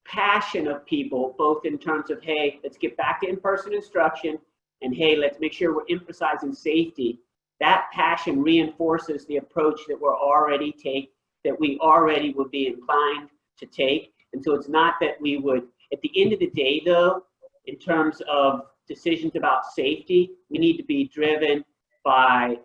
passion of people, both in terms of, hey, let's get back to in-person instruction, and hey, let's make sure we're emphasizing safety. That passion reinforces the approach that we already would be inclined to take. And so it's not that we would, at the end of the day though, in terms of decisions about safety, we need to be driven by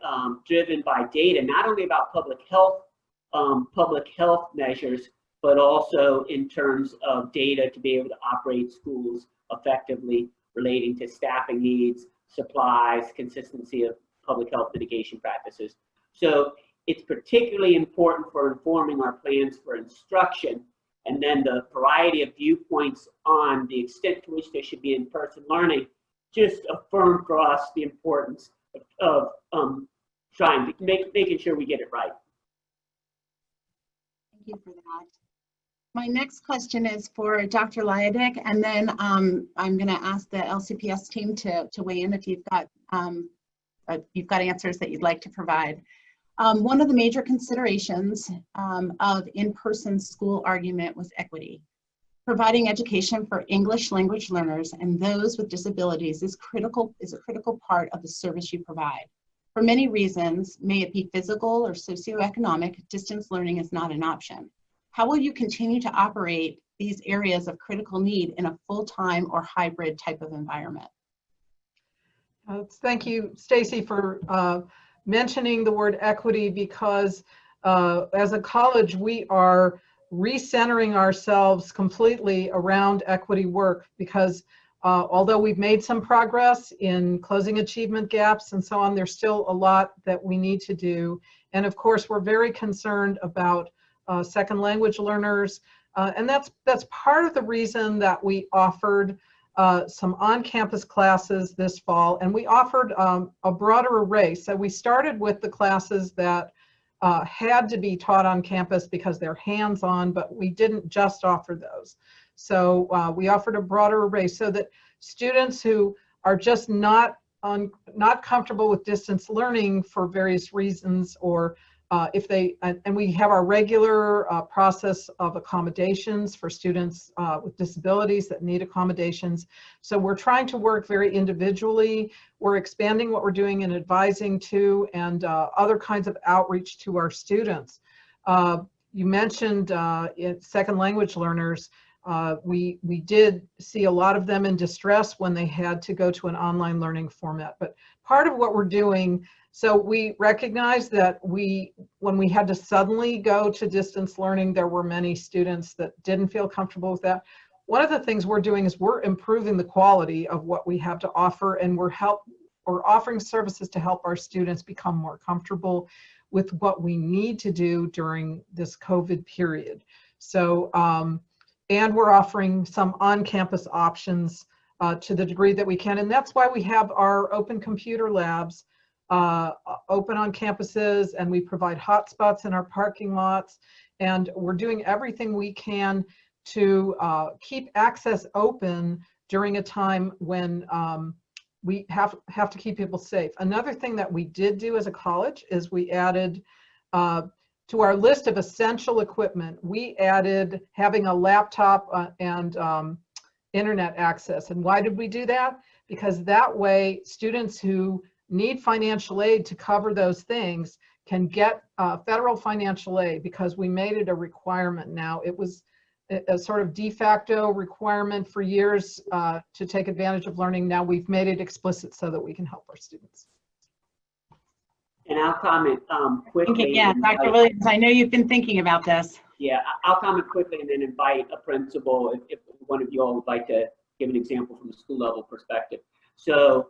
data, not only about public health measures, but also in terms of data to be able to operate schools effectively, relating to staffing needs, supplies, consistency of public health mitigation practices. So it's particularly important for informing our plans for instruction, and then the variety of viewpoints on the extent to which there should be in-person learning just affirm for us the importance of trying to making sure we get it right. Thank you for that. My next question is for Dr. Leidig, and then I'm going to ask the LCPS team to weigh in if you've got answers that you'd like to provide. One of the major considerations of in-person school argument was equity. Providing education for English language learners and those with disabilities is a critical part of the service you provide. For many reasons, may it be physical or socioeconomic, distance learning is not an option. How will you continue to operate these areas of critical need in a full-time or hybrid type of environment? Thank you, Stacy, for mentioning the word equity, because as a college, we are recentering ourselves completely around equity work, because although we've made some progress in closing achievement gaps and so on, there's still a lot that we need to do. And of course, we're very concerned about second language learners. And that's part of the reason that we offered some on-campus classes this fall, and we offered a broader array. So we started with the classes that had to be taught on campus because they're hands-on, but we didn't just offer those. So we offered a broader array so that students who are just not comfortable with distance learning for various reasons, or if they, and we have our regular process of accommodations for students with disabilities that need accommodations. So we're trying to work very individually. We're expanding what we're doing in advising too, and other kinds of outreach to our students. You mentioned second language learners. We did see a lot of them in distress when they had to go to an online learning format. But part of what we're doing, so we recognize that when we had to suddenly go to distance learning, there were many students that didn't feel comfortable with that. One of the things we're doing is we're improving the quality of what we have to offer, and we're offering services to help our students become more comfortable with what we need to do during this COVID period. So, and we're offering some on-campus options to the degree that we can. And that's why we have our open computer labs open on campuses, and we provide hotspots in our parking lots. And we're doing everything we can to keep access open during a time when we have to keep people safe. Another thing that we did do as a college is we added to our list of essential equipment, we added having a laptop and internet access. And why did we do that? Because that way students who need financial aid to cover those things can get federal financial aid, because we made it a requirement now. It was a sort of de facto requirement for years to take advantage of learning. Now we've made it explicit so that we can help our students. And I'll comment quickly. Yeah, Dr. Williams, I know you've been thinking about this. Yeah, I'll comment quickly and then invite a principal if one of you all would like to give an example from a school level perspective. So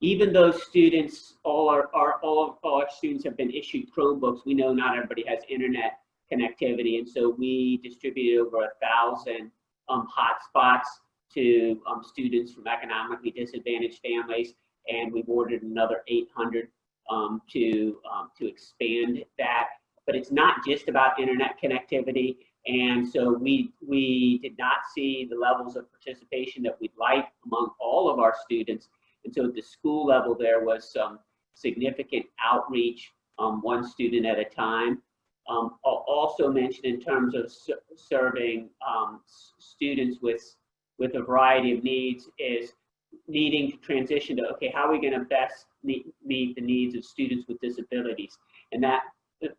even though students, all our students have been issued Chromebooks, we know not everybody has internet connectivity, and so we distributed over 1,000 hotspots to students from economically disadvantaged families, and we've ordered another 800 to expand that. But it's not just about internet connectivity, and so we did not see the levels of participation that we'd like among all of our students. And so at the school level, there was some significant outreach, one student at a time. I'll also mention in terms of serving students with a variety of needs is needing to transition to, okay, how are we going to best meet the needs of students with disabilities? And that,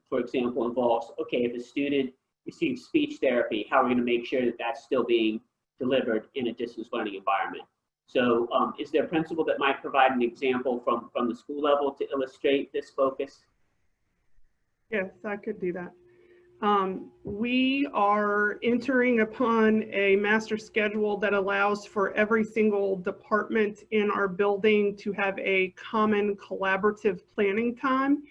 for example, involves, okay, if a student receives speech therapy, how are we going to make sure that that's still being delivered in a distance learning environment. So is there a principal that might provide an example from the school level to illustrate this focus? Yes, I could do that. We are entering upon a master schedule that allows for every single department in our building to have a common collaborative planning time.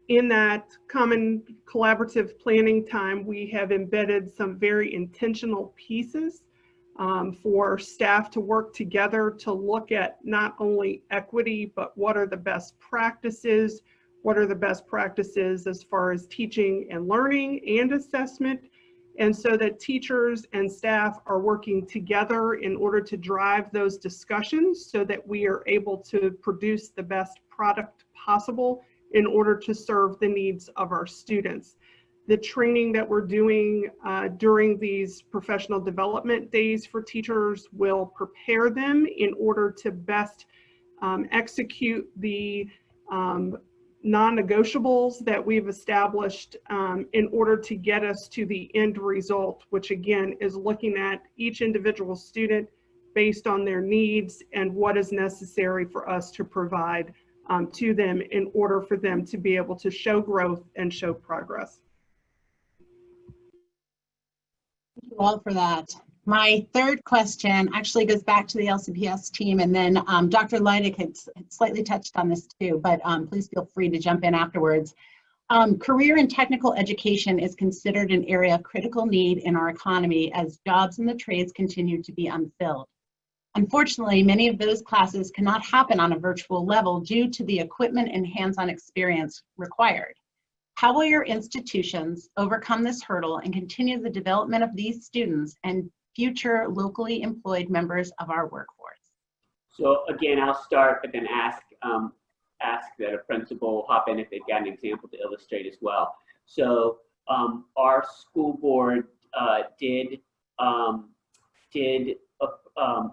In that common collaborative planning time, we have embedded some very intentional pieces for staff to work together to look at not only equity, but what are the best practices, what are the best practices as far as teaching and learning and assessment, and so that teachers and staff are working together in order to drive those discussions so that we are able to produce the best product possible in order to serve the needs of our students. The training that we're doing during these professional development days for teachers will prepare them in order to best execute the non-negotiables that we've established in order to get us to the end result, which again is looking at each individual student based on their needs and what is necessary for us to provide to them in order for them to be able to show growth and show progress. Thank you all for that. My third question actually goes back to the LCPS team, and then Dr. Leidig had slightly touched on this too, but please feel free to jump in afterwards. Career and technical education is considered an area of critical need in our economy as jobs in the trades continue to be unfilled. Unfortunately, many of those classes cannot happen on a virtual level due to the equipment and hands-on experience required. How will your institutions overcome this hurdle and continue the development of these students and future locally employed members of our workforce? So again, I'll start, but then ask that a principal hop in if they've got an example to illustrate as well. So our school board did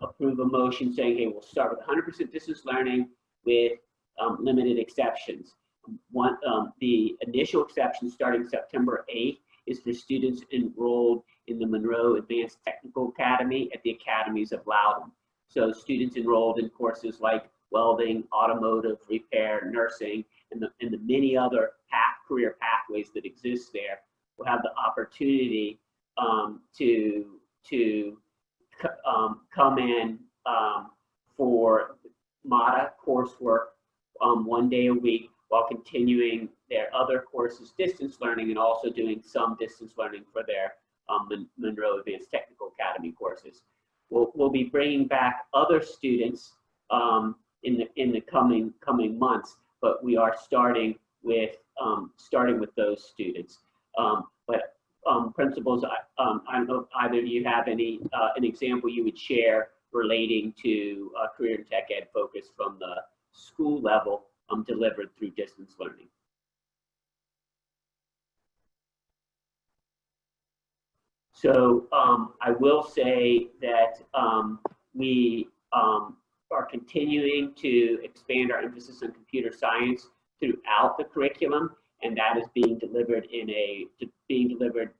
approve a motion saying, hey, we'll start with 100% distance learning with limited exceptions. The initial exception starting September 8th is for students enrolled in the Monroe Advanced Technical Academy at the Academies of Loudoun. So students enrolled in courses like welding, automotive, repair, nursing, and the many other career pathways that exist there will have the opportunity to come in for MATA coursework 1 day a week while continuing their other courses distance learning and also doing some distance learning for their Monroe Advanced Technical Academy courses. We'll be bringing back other students in the coming months, but we are starting with those students. But principals, I don't know if either of you have any an example you would share relating to career and tech ed focus from the school level delivered through distance learning. So I will say that we are continuing to expand our emphasis on computer science throughout the curriculum, and that is being delivered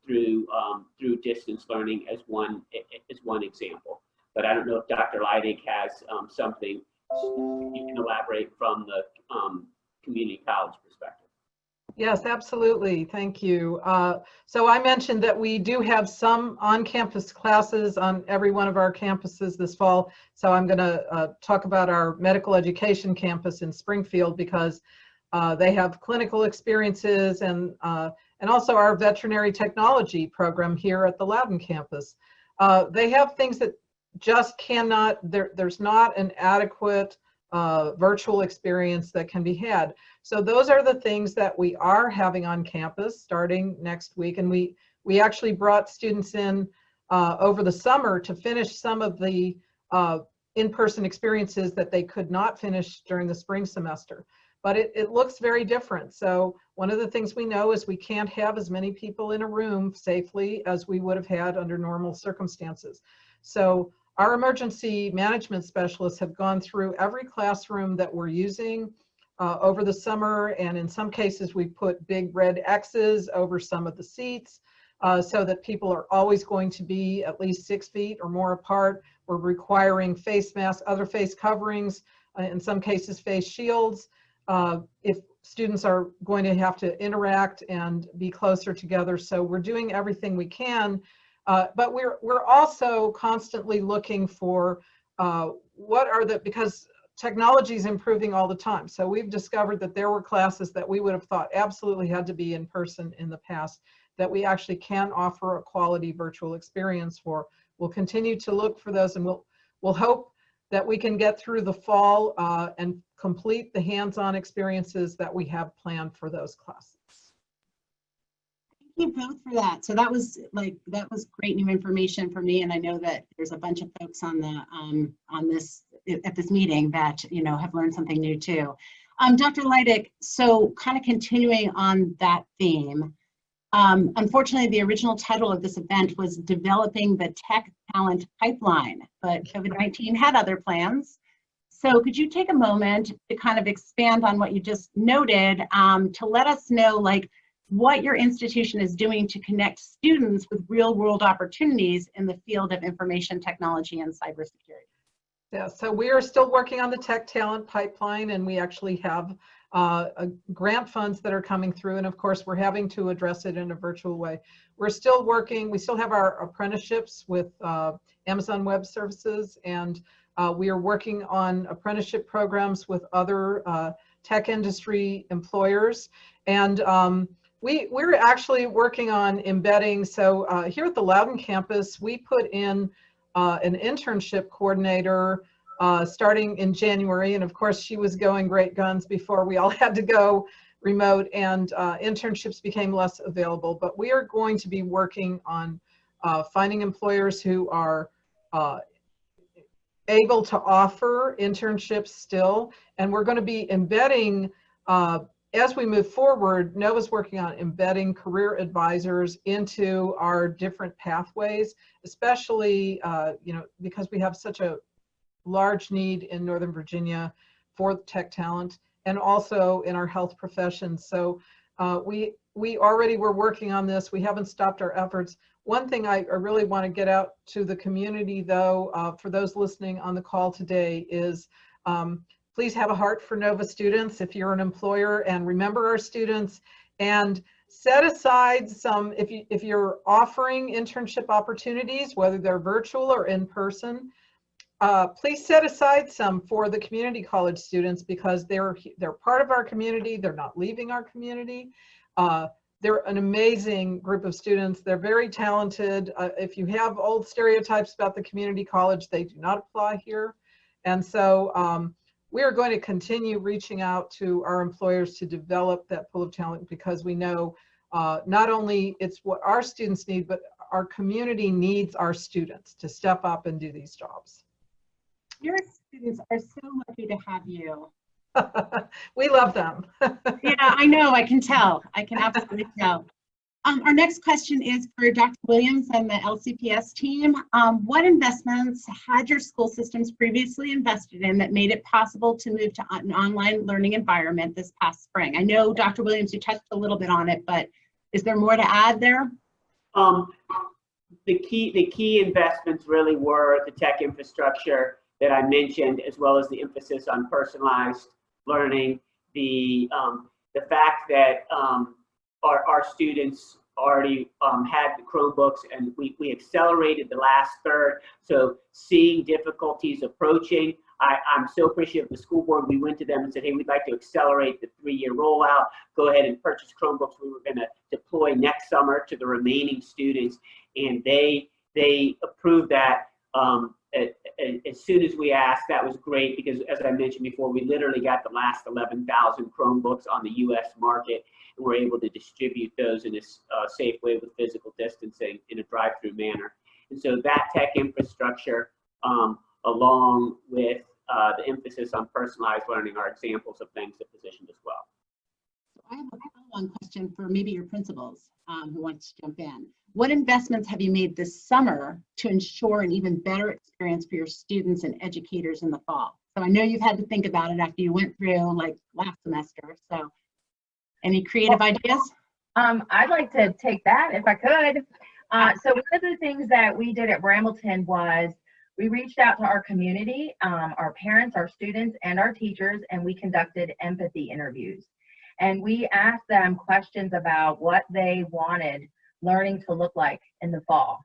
through distance learning as one example. But I don't know if Dr. Leidig has something you can elaborate from the community college perspective. Yes, absolutely. Thank you. So I mentioned that we do have some on-campus classes on every one of our campuses this fall. So I'm going to talk about our medical education campus in Springfield because they have clinical experiences and also our veterinary technology program here at the Loudoun campus. They have things that just cannot, there's not an adequate virtual experience that can be had. So those are the things that we are having on campus starting next week. And we actually brought students in over the summer to finish some of the in-person experiences that they could not finish during the spring semester. But it looks very different. So one of the things we know is we can't have as many people in a room safely as we would have had under normal circumstances. So our emergency management specialists have gone through every classroom that we're using over the summer, and in some cases we put big red X's over some of the seats. so that people are always going to be at least 6 feet or more apart. We're requiring face masks, other face coverings, in some cases face shields. If students are going to have to interact and be closer together. So we're doing everything we can, but we're also constantly looking for because technology is improving all the time. So we've discovered that there were classes that we would have thought absolutely had to be in person in the past that we actually can offer a quality virtual experience for. We'll continue to look for those, and we'll hope that we can get through the fall and complete the hands-on experiences that we have planned for those classes. Thank you both for that. So that was great new information for me, and I know that there's a bunch of folks on this at this meeting that have learned something new too. Dr. Leidig, so kind of continuing on that theme, unfortunately, the original title of this event was Developing the Tech Talent Pipeline, but COVID-19 had other plans. So could you take a moment to kind of expand on what you just noted to let us know what your institution is doing to connect students with real-world opportunities in the field of information technology and cybersecurity? Yeah, so we are still working on the Tech Talent Pipeline, and we actually have grant funds that are coming through, and of course we're having to address it in a virtual way. We're still working, we still have our apprenticeships with Amazon Web Services, and we are working on apprenticeship programs with other tech industry employers, and we're actually working on embedding. So here at the Loudoun campus, we put in an internship coordinator starting in January, and of course she was going great guns before we all had to go remote, and internships became less available. But we are going to be working on finding employers who are able to offer internships still, and we're going to be embedding as we move forward. Nova's working on embedding career advisors into our different pathways, especially because we have such a large need in Northern Virginia for tech talent, and also in our health professions. So we already were working on this. We haven't stopped our efforts. One thing I really want to get out to the community, though, for those listening on the call today, is please have a heart for Nova students if you're an employer, and remember our students, and set aside some, if you're offering internship opportunities, whether they're virtual or in person, please set aside some for the community college students, because they're part of our community. They're not leaving our community. They're an amazing group of students. They're very talented. If you have old stereotypes about the community college, they do not apply here. And so we are going to continue reaching out to our employers to develop that pool of talent, because we know not only it's what our students need, but our community needs our students to step up and do these jobs. Your students are so lucky to have you. We love them. Yeah, I know, I can tell. I can absolutely tell. Our next question is for Dr. Williams and the LCPS team. What investments had your school systems previously invested in that made it possible to move to an online learning environment this past spring? I know, Dr. Williams, you touched a little bit on it, but is there more to add there? The key investments really were the tech infrastructure that I mentioned, as well as the emphasis on personalized learning, the fact that our students already had the Chromebooks, and we accelerated the last third. So seeing difficulties approaching, I'm so appreciative of the school board. We went to them and said, hey, we'd like to accelerate the 3-year rollout. Go ahead and purchase Chromebooks. We were going to deploy next summer to the remaining students, and they approved that as soon as we asked. That was great, because as I mentioned before, we literally got the last 11,000 Chromebooks on the US market, and we're able to distribute those in a safe way with physical distancing in a drive-through manner. And so that tech infrastructure, along with the emphasis on personalized learning, are examples of things that positioned as well. I have a follow-on question for maybe your principals who wants to jump in. What investments have you made this summer to ensure an even better experience for your students and educators in the fall? So I know you've had to think about it after you went through last semester. So any creative ideas? I'd like to take that if I could. So one of the things that we did at Brambleton was we reached out to our community, our parents, our students, and our teachers, and we conducted empathy interviews. And we asked them questions about what they wanted learning to look like in the fall.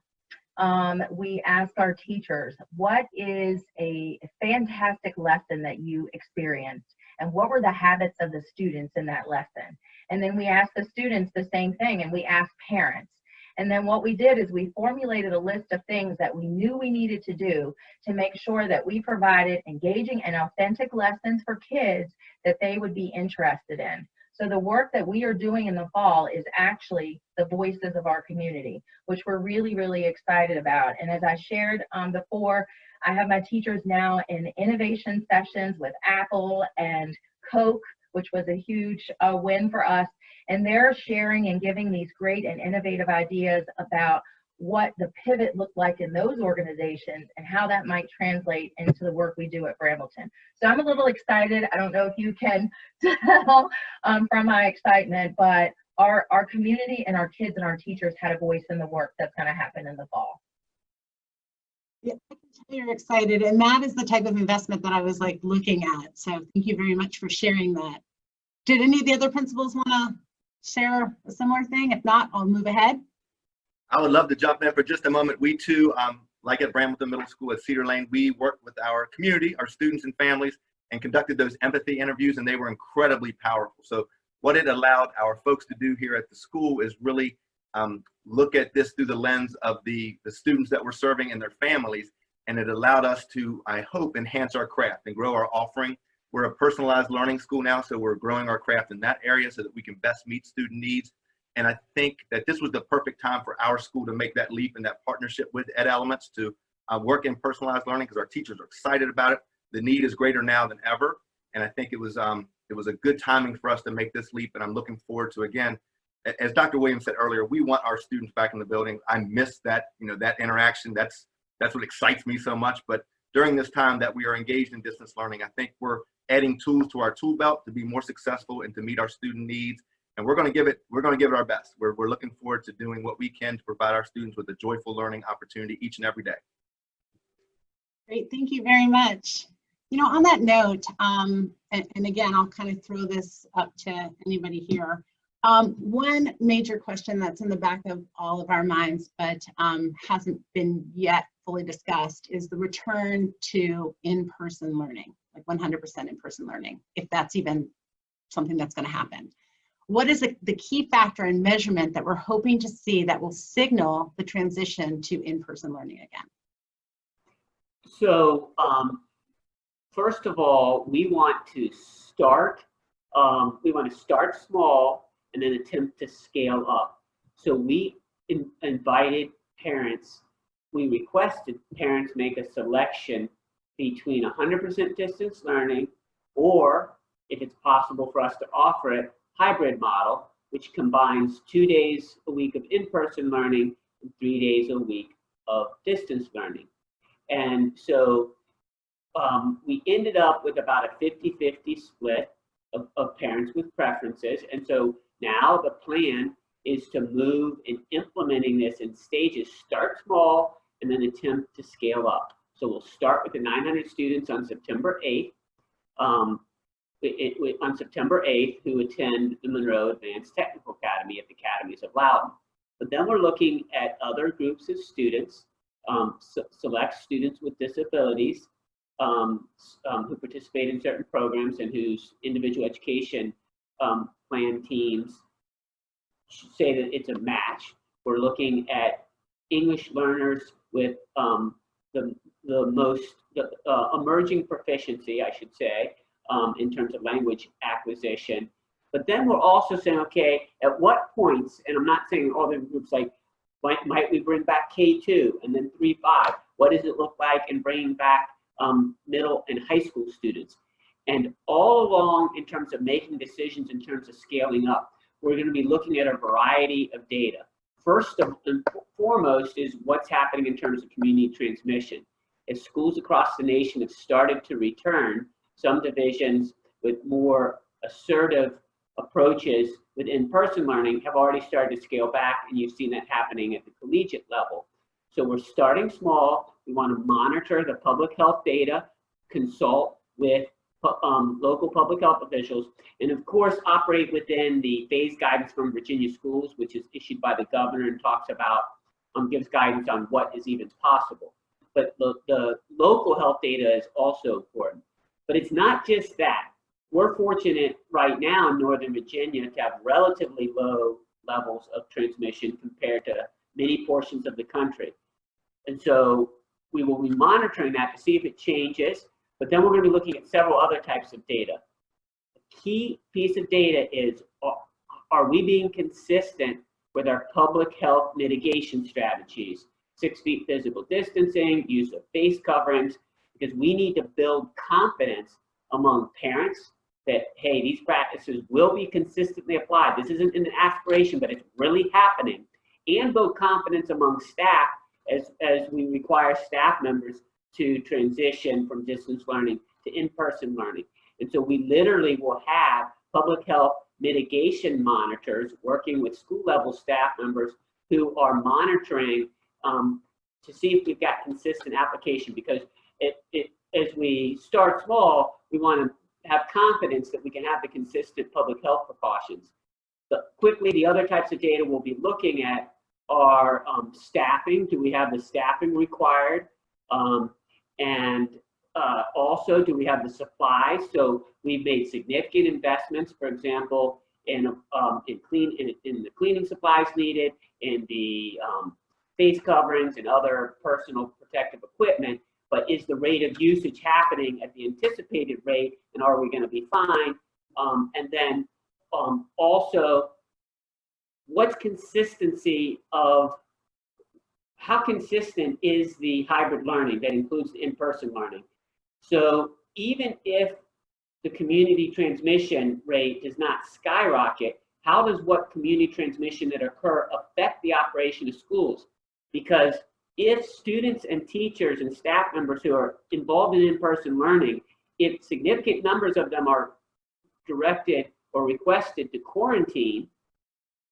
We asked our teachers, what is a fantastic lesson that you experienced? And what were the habits of the students in that lesson? And then we asked the students the same thing, and we asked parents. And then what we did is we formulated a list of things that we knew we needed to do to make sure that we provided engaging and authentic lessons for kids that they would be interested in. So the work that we are doing in the fall is actually the voices of our community, which we're really, really excited about. And as I shared before, I have my teachers now in innovation sessions with Apple and Coke, which was a huge win for us. And they're sharing and giving these great and innovative ideas about what the pivot looked like in those organizations and how that might translate into the work we do at Brambleton. So I'm a little excited. I don't know if you can tell from my excitement, but our community and our kids and our teachers had a voice in the work that's going to happen in the fall. Yeah, I can tell you're excited, and that is the type of investment that I was like looking at. So thank you very much for sharing that. Did any of the other principals want to share a similar thing? If not, I'll move ahead. I would love to jump in for just a moment. We too, like at Brambleton Middle School at Cedar Lane, we worked with our community, our students and families, and conducted those empathy interviews, and they were incredibly powerful. So what it allowed our folks to do here at the school is really look at this through the lens of the students that we're serving and their families, and it allowed us to, I hope, enhance our craft and grow our offering. We're a personalized learning school now, so we're growing our craft in that area so that we can best meet student needs. And I think that this was the perfect time for our school to make that leap in that partnership with Ed Elements to work in personalized learning, because our teachers are excited about it. The need is greater now than ever. And I think it was a good timing for us to make this leap. And I'm looking forward to, again, as Dr. Williams said earlier, we want our students back in the building. I miss that, that interaction. That's what excites me so much. But during this time that we are engaged in distance learning, I think we're adding tools to our tool belt to be more successful and to meet our student needs. And we're going to give it our best. We're looking forward to doing what we can to provide our students with a joyful learning opportunity each and every day. Great, thank you very much. On that note, and again, I'll kind of throw this up to anybody here. One major question that's in the back of all of our minds, but hasn't been yet fully discussed, is the return to in-person learning, like 100% in-person learning, if that's even something that's going to happen. What is the key factor in measurement that we're hoping to see that will signal the transition to in-person learning again? So first of all, we want to start small and then attempt to scale up. So we invited parents, we requested parents make a selection between 100% distance learning, or if it's possible for us to offer it, hybrid model, which combines 2 days a week of in-person learning and 3 days a week of distance learning. And so we ended up with about a 50-50 split of parents with preferences. And so now the plan is to move in implementing this in stages, start small and then attempt to scale up. So we'll start with the 900 students on September 8th. On September 8th, who attend the Monroe Advanced Technical Academy at the Academies of Loudoun. But then we're looking at other groups of students, select students with disabilities who participate in certain programs and whose individual education plan teams say that it's a match. We're looking at English learners with the emerging proficiency, I should say, in terms of language acquisition. But then we're also saying, okay, at what points, and I'm not saying all the groups like, might we bring back K2 and then 3-5? What does it look like in bringing back middle and high school students? And all along, in terms of making decisions, in terms of scaling up, we're going to be looking at a variety of data. First and foremost is what's happening in terms of community transmission. As schools across the nation have started to return, some divisions with more assertive approaches with in-person learning have already started to scale back, and you've seen that happening at the collegiate level. So we're starting small. We want to monitor the public health data, consult with local public health officials, and of course operate within the phased guidance from Virginia schools, which is issued by the governor and talks about, gives guidance on what is even possible. But the local health data is also important. But it's not just that. We're fortunate right now in Northern Virginia to have relatively low levels of transmission compared to many portions of the country. And so we will be monitoring that to see if it changes, but then we're going to be looking at several other types of data. The key piece of data is, are we being consistent with our public health mitigation strategies? 6 feet physical distancing, use of face coverings, because we need to build confidence among parents that, hey, these practices will be consistently applied. This isn't an aspiration, but it's really happening. And build confidence among staff as we require staff members to transition from distance learning to in-person learning. And so we literally will have public health mitigation monitors working with school level staff members who are monitoring to see if we've got consistent application, because as we start small, we want to have confidence that we can have the consistent public health precautions. But quickly, the other types of data we'll be looking at are staffing. Do we have the staffing required? And also, do we have the supplies? So we've made significant investments, for example, in the cleaning supplies needed, in the face coverings and other personal protective equipment. But is the rate of usage happening at the anticipated rate, and are we going to be fine? And then also, what's consistency of, how consistent is the hybrid learning that includes the in-person learning? So even if the community transmission rate does not skyrocket, how does what community transmission that occur affect the operation of schools? Because if students and teachers and staff members who are involved in in-person learning, if significant numbers of them are directed or requested to quarantine,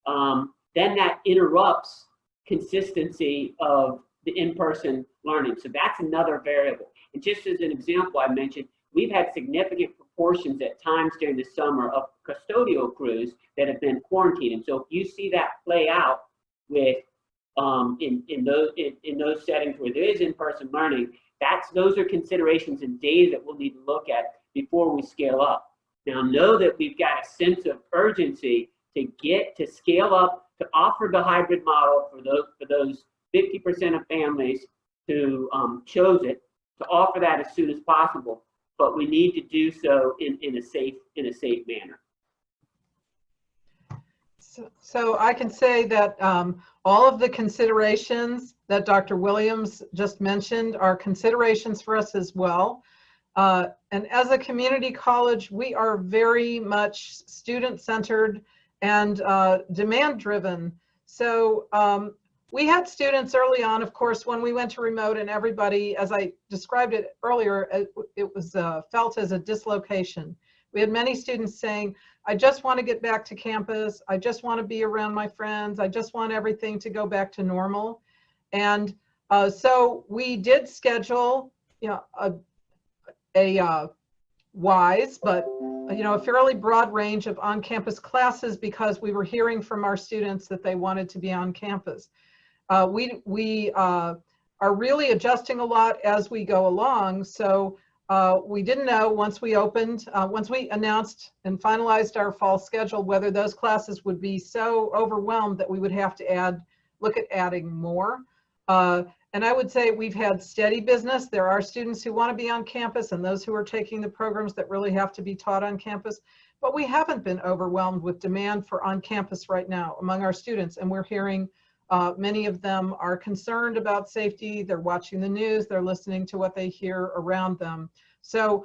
then that interrupts consistency of the in-person learning. So that's another variable. And just as an example, I mentioned, we've had significant proportions at times during the summer of custodial crews that have been quarantined. And so if you see that play out with in those settings where there is in-person learning, those are considerations and data that we'll need to look at before we scale up. Now, know that we've got a sense of urgency to scale up, to offer the hybrid model for those 50% of families who chose it, to offer that as soon as possible. But we need to do so in a safe manner. So I can say that all of the considerations that Dr. Williams just mentioned are considerations for us as well. And as a community college, we are very much student-centered and demand-driven. So we had students early on, of course, when we went to remote, and everybody, as I described it earlier, it was felt as a dislocation. We had many students saying, I just want to get back to campus. I just want to be around my friends. I just want everything to go back to normal. And so we did schedule, a wise, but a fairly broad range of on-campus classes, because we were hearing from our students that they wanted to be on campus. We are really adjusting a lot as we go along. So we didn't know once we announced and finalized our fall schedule, whether those classes would be so overwhelmed that we would have to look at adding more. And I would say we've had steady business. There are students who want to be on campus and those who are taking the programs that really have to be taught on campus, but we haven't been overwhelmed with demand for on campus right now among our students. And we're hearing many of them are concerned about safety. They're watching the news, they're listening to what they hear around them. So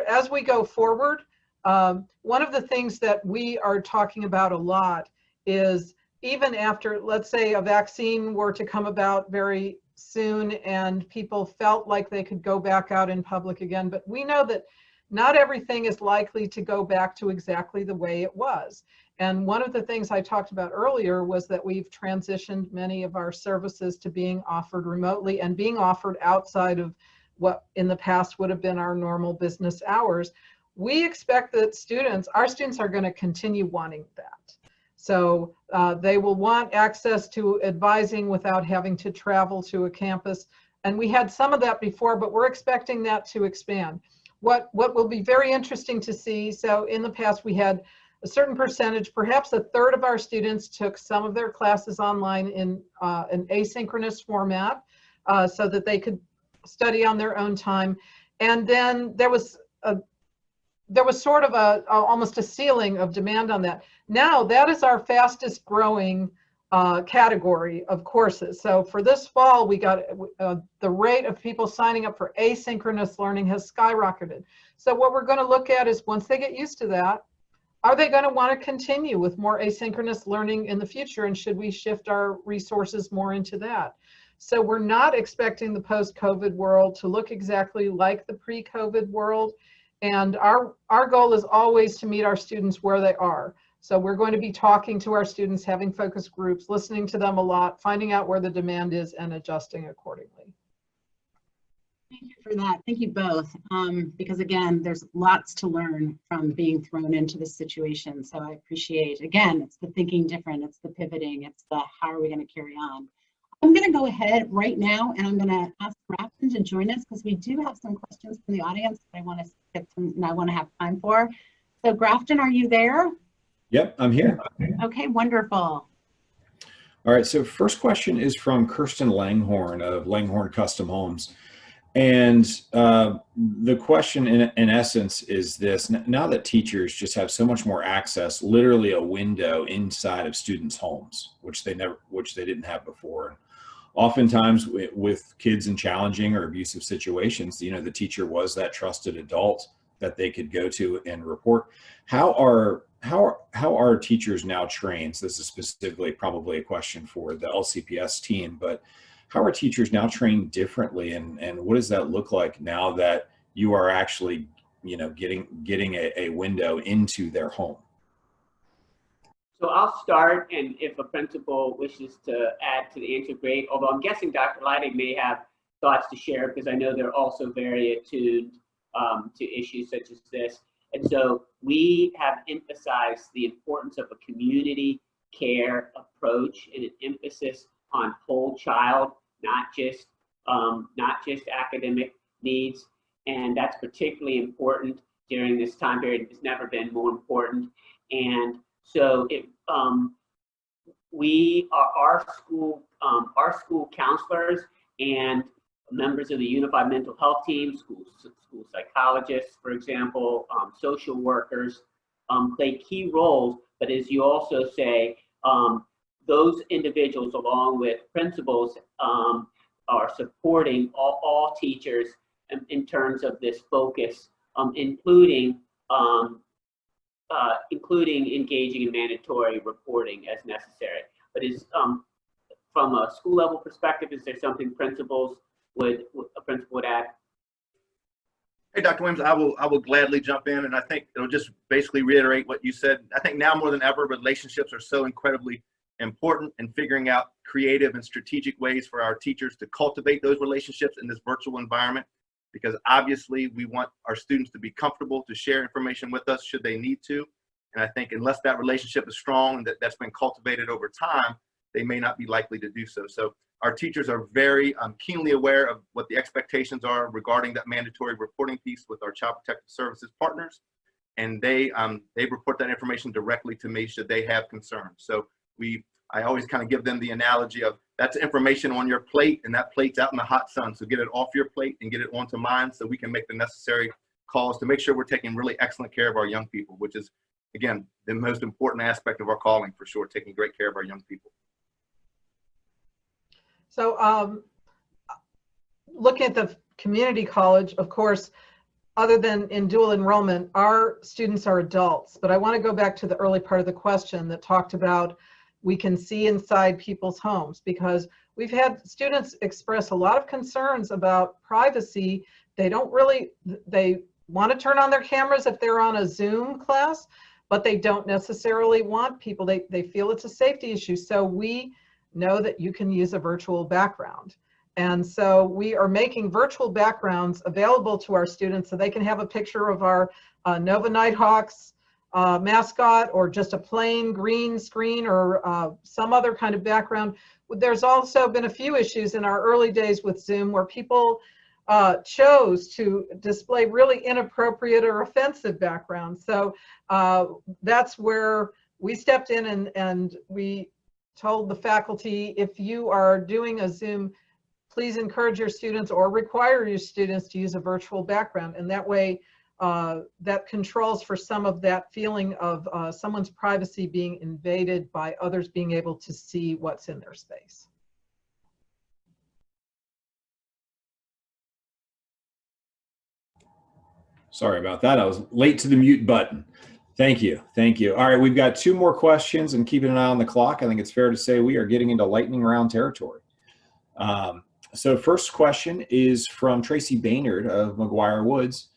as we go forward, one of the things that we are talking about a lot is, even after, let's say, a vaccine were to come about very soon and people felt like they could go back out in public again, but we know that not everything is likely to go back to exactly the way it was. And one of the things I talked about earlier was that we've transitioned many of our services to being offered remotely and being offered outside of what in the past would have been our normal business hours. We expect that our students are going to continue wanting that. So they will want access to advising without having to travel to a campus. And we had some of that before, but we're expecting that to expand. What will be very interesting to see, so in the past we had a certain percentage, perhaps a third of our students took some of their classes online in an asynchronous format so that they could study on their own time. And then there was sort of almost a ceiling of demand on that. Now that is our fastest growing category of courses. So for this fall, we got the rate of people signing up for asynchronous learning has skyrocketed. So what we're going to look at is once they get used to that, are they going to want to continue with more asynchronous learning in the future? And should we shift our resources more into that? So we're not expecting the post-COVID world to look exactly like the pre-COVID world. And our goal is always to meet our students where they are. So we're going to be talking to our students, having focus groups, listening to them a lot, finding out where the demand is and adjusting accordingly. Thank you for that. Thank you both. Because again, there's lots to learn from being thrown into this situation. So I appreciate, again, it's the thinking different, it's the pivoting, it's the how are we going to carry on. I'm going to go ahead right now and I'm going to ask Grafton to join us because we do have some questions from the audience that I want to get some and I want to have time for. So Grafton, are you there? Yep, I'm here. Okay, wonderful. All right, so first question is from Kirsten Langhorn of Langhorn Custom Homes. And the question in essence is this: now that teachers just have so much more access, literally a window inside of students' homes, which they didn't have before. Oftentimes with kids in challenging or abusive situations, you know, the teacher was that trusted adult that they could go to and report. How are teachers now trained? So this is specifically probably a question for the LCPS team, but how are teachers now trained differently, and what does that look like now that you are actually, you know, getting a window into their home? So I'll start, and if a principal wishes to add to the answer, great. Although I'm guessing Dr. Leidig may have thoughts to share because I know they're also very attuned to issues such as this. And so we have emphasized the importance of a community care approach and an emphasis on whole child, not just academic needs. And that's particularly important during this time period. It's never been more important. And so our school counselors and members of the Unified Mental Health Team, school psychologists, for example, social workers, play key roles. But as you also say, those individuals, along with principals, are supporting all teachers in terms of this focus, including engaging in mandatory reporting as necessary. But is from a school level perspective, is there something a principal would add? Hey, Dr. Williams, I will gladly jump in, and I think it'll just basically reiterate what you said. I think now more than ever, relationships are so incredibly important in figuring out creative and strategic ways for our teachers to cultivate those relationships in this virtual environment, because obviously we want our students to be comfortable to share information with us should they need to. And I think unless that relationship is strong and that's been cultivated over time, they may not be likely to do so. So our teachers are very keenly aware of what the expectations are regarding that mandatory reporting piece with our Child Protective Services partners. And they report that information directly to me should they have concerns. So I always kind of give them the analogy of that's information on your plate, and that plate's out in the hot sun. So get it off your plate and get it onto mine so we can make the necessary calls to make sure we're taking really excellent care of our young people, which is, again, the most important aspect of our calling for sure, taking great care of our young people. So looking at the community college, of course, other than in dual enrollment, our students are adults. But I want to go back to the early part of the question that talked about we can see inside people's homes, because we've had students express a lot of concerns about privacy. They want to turn on their cameras if they're on a Zoom class, but they don't necessarily want people, they feel it's a safety issue. So we know that you can use a virtual background. And so we are making virtual backgrounds available to our students so they can have a picture of our Nova Nighthawks mascot, or just a plain green screen, or some other kind of background. There's also been a few issues in our early days with Zoom where people chose to display really inappropriate or offensive backgrounds. So that's where we stepped in and we told the faculty, if you are doing a Zoom, please encourage your students or require your students to use a virtual background. And that way, that controls for some of that feeling of someone's privacy being invaded by others being able to see what's in their space. Sorry about that. I was late to the mute button. Thank you. Thank you. All right, we've got 2 more questions, and keeping an eye on the clock, I think it's fair to say we are getting into lightning round territory. So first question is from Tracy Baynard of McGuire Woods,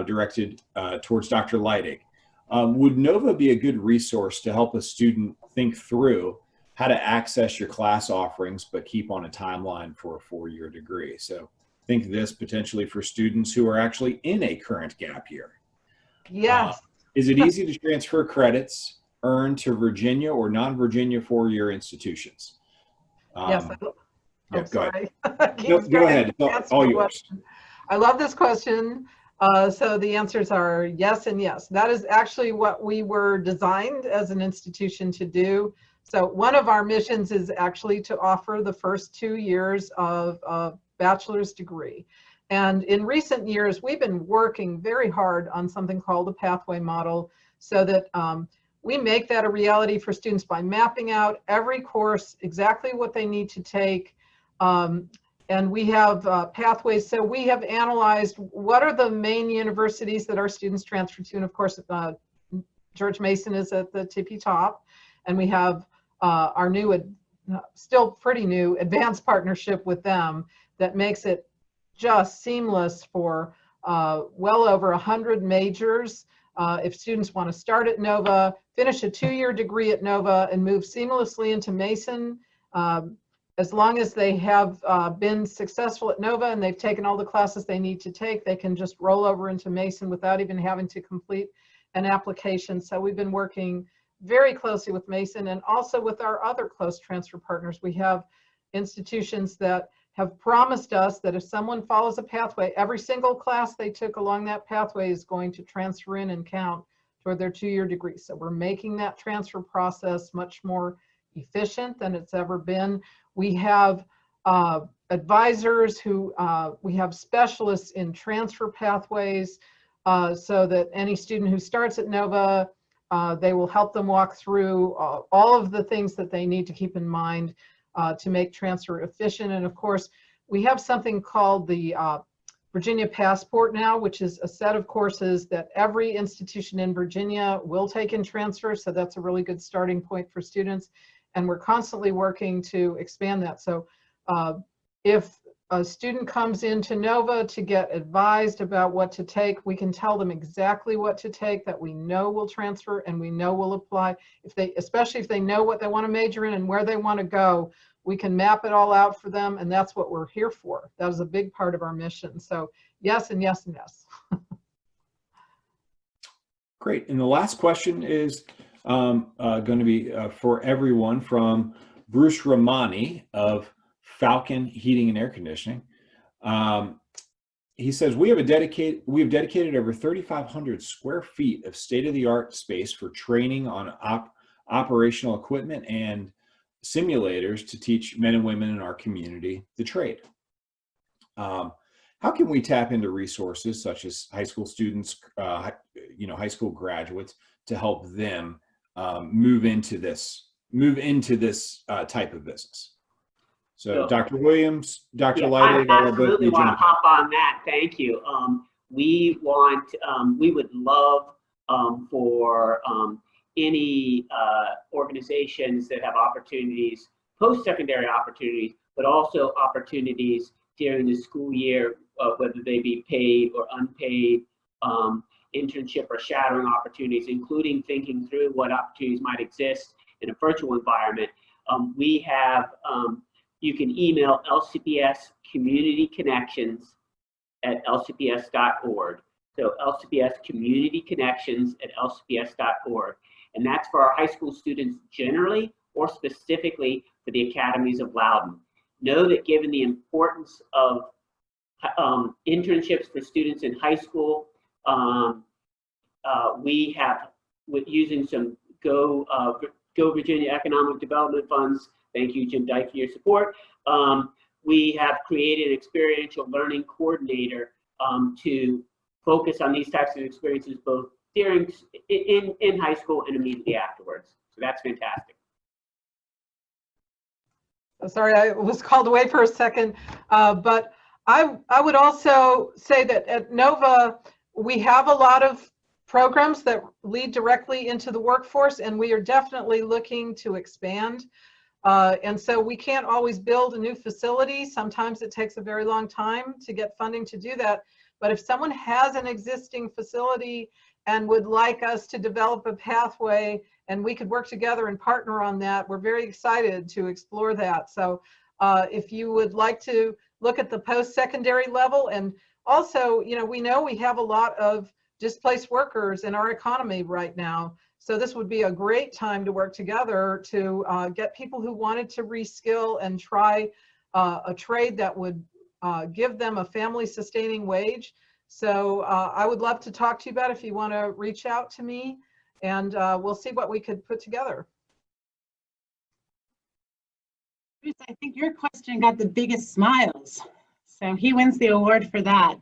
directed towards Dr. Leidig. Would NOVA be a good resource to help a student think through how to access your class offerings but keep on a timeline for a 4-year degree? So think this potentially for students who are actually in a current gap year. Yes. Is it easy to transfer credits earned to Virginia or non-Virginia 4-year institutions? Yes. Yeah, go ahead. Go ahead. All yours. I love this question. So the answers are yes and yes. That is actually what we were designed as an institution to do. So one of our missions is actually to offer the first 2 years of a bachelor's degree. And in recent years, we've been working very hard on something called the pathway model, so that we make that a reality for students by mapping out every course, exactly what they need to take. And we have pathways. So we have analyzed what are the main universities that our students transfer to. And of course, George Mason is at the tippy top. And we have our new, still pretty new, advanced partnership with them that makes it just seamless for well over 100 majors. If students want to start at Nova, finish a 2-year degree at Nova, and move seamlessly into Mason, as long as they have been successful at Nova and they've taken all the classes they need to take, they can just roll over into Mason without even having to complete an application. So we've been working very closely with Mason and also with our other close transfer partners. We have institutions that have promised us that if someone follows a pathway, every single class they took along that pathway is going to transfer in and count toward their 2-year degree. So we're making that transfer process much more efficient than it's ever been. We have advisors who, we have specialists in transfer pathways, so that any student who starts at Nova, they will help them walk through all of the things that they need to keep in mind to make transfer efficient. And of course, we have something called the Virginia Passport now, which is a set of courses that every institution in Virginia will take in transfer. So that's a really good starting point for students. And we're constantly working to expand that. So if a student comes into Nova to get advised about what to take, we can tell them exactly what to take that we know will transfer and we know will apply. If they, especially if they know what they want to major in and where they want to go, we can map it all out for them, and that's what we're here for. That is a big part of our mission. So yes and yes and yes. Great. And the last question is going to be for everyone from Bruce Ramani of Falcon Heating and Air Conditioning. He says, we have dedicated over 3,500 square feet of state-of-the-art space for training on operational equipment and simulators to teach men and women in our community the trade. How can we tap into resources such as high school students, high school graduates, to help them move into this type of business? So Dr. Williams, Dr. Leidig, I absolutely want to hop on that. Thank you. We would love for any organizations that have opportunities, post-secondary opportunities, but also opportunities during the school year, whether they be paid or unpaid, internship or shadowing opportunities, including thinking through what opportunities might exist in a virtual environment. We have, you can email LCPS Community Connections at lcps.org. So LCPS Community Connections at lcps.org. And that's for our high school students generally, or specifically for the academies of Loudoun. Know that given the importance of internships for students in high school, we have, with using some Go Virginia Economic Development Funds, thank you, Jim Dyke, for your support, we have created an experiential learning coordinator to focus on these types of experiences both during, in high school and immediately afterwards. So that's fantastic. Sorry, I was called away for a second, but I would also say that at NOVA, we have a lot of programs that lead directly into the workforce, and we are definitely looking to expand. And so we can't always build a new facility. Sometimes it takes a very long time to get funding to do that. But if someone has an existing facility and would like us to develop a pathway and we could work together and partner on that, we're very excited to explore that. So if you would like to look at the post-secondary level, and also, you know we have a lot of displaced workers in our economy right now. So this would be a great time to work together to get people who wanted to reskill and try a trade that would give them a family sustaining wage. So I would love to talk to you about it if you want to reach out to me, and we'll see what we could put together. Bruce, I think your question got the biggest smiles. So he wins the award for that.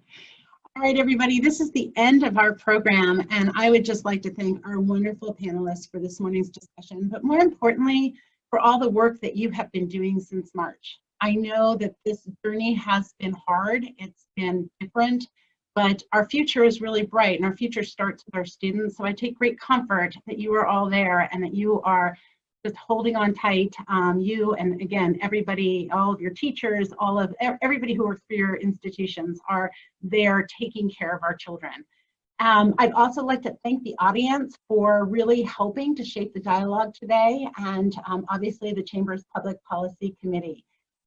All right, everybody, this is the end of our program, and I would just like to thank our wonderful panelists for this morning's discussion, but more importantly, for all the work that you have been doing since March. I know that this journey has been hard, it's been different, but our future is really bright, and our future starts with our students. So I take great comfort that you are all there and that you are just holding on tight. You and again, everybody, all of your teachers, all of everybody who works for your institutions are there taking care of our children. I'd also like to thank the audience for really helping to shape the dialogue today, and obviously the Chamber's Public Policy Committee.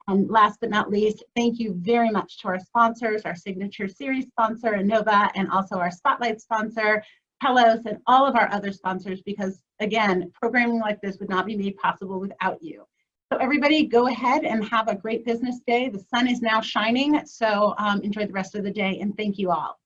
And last but not least, thank you very much to our sponsors, our Signature Series sponsor, Innova, and also our Spotlight sponsor, Telos, and all of our other sponsors, because again, programming like this would not be made possible without you. So everybody go ahead and have a great business day. The sun is now shining, so enjoy the rest of the day, and thank you all.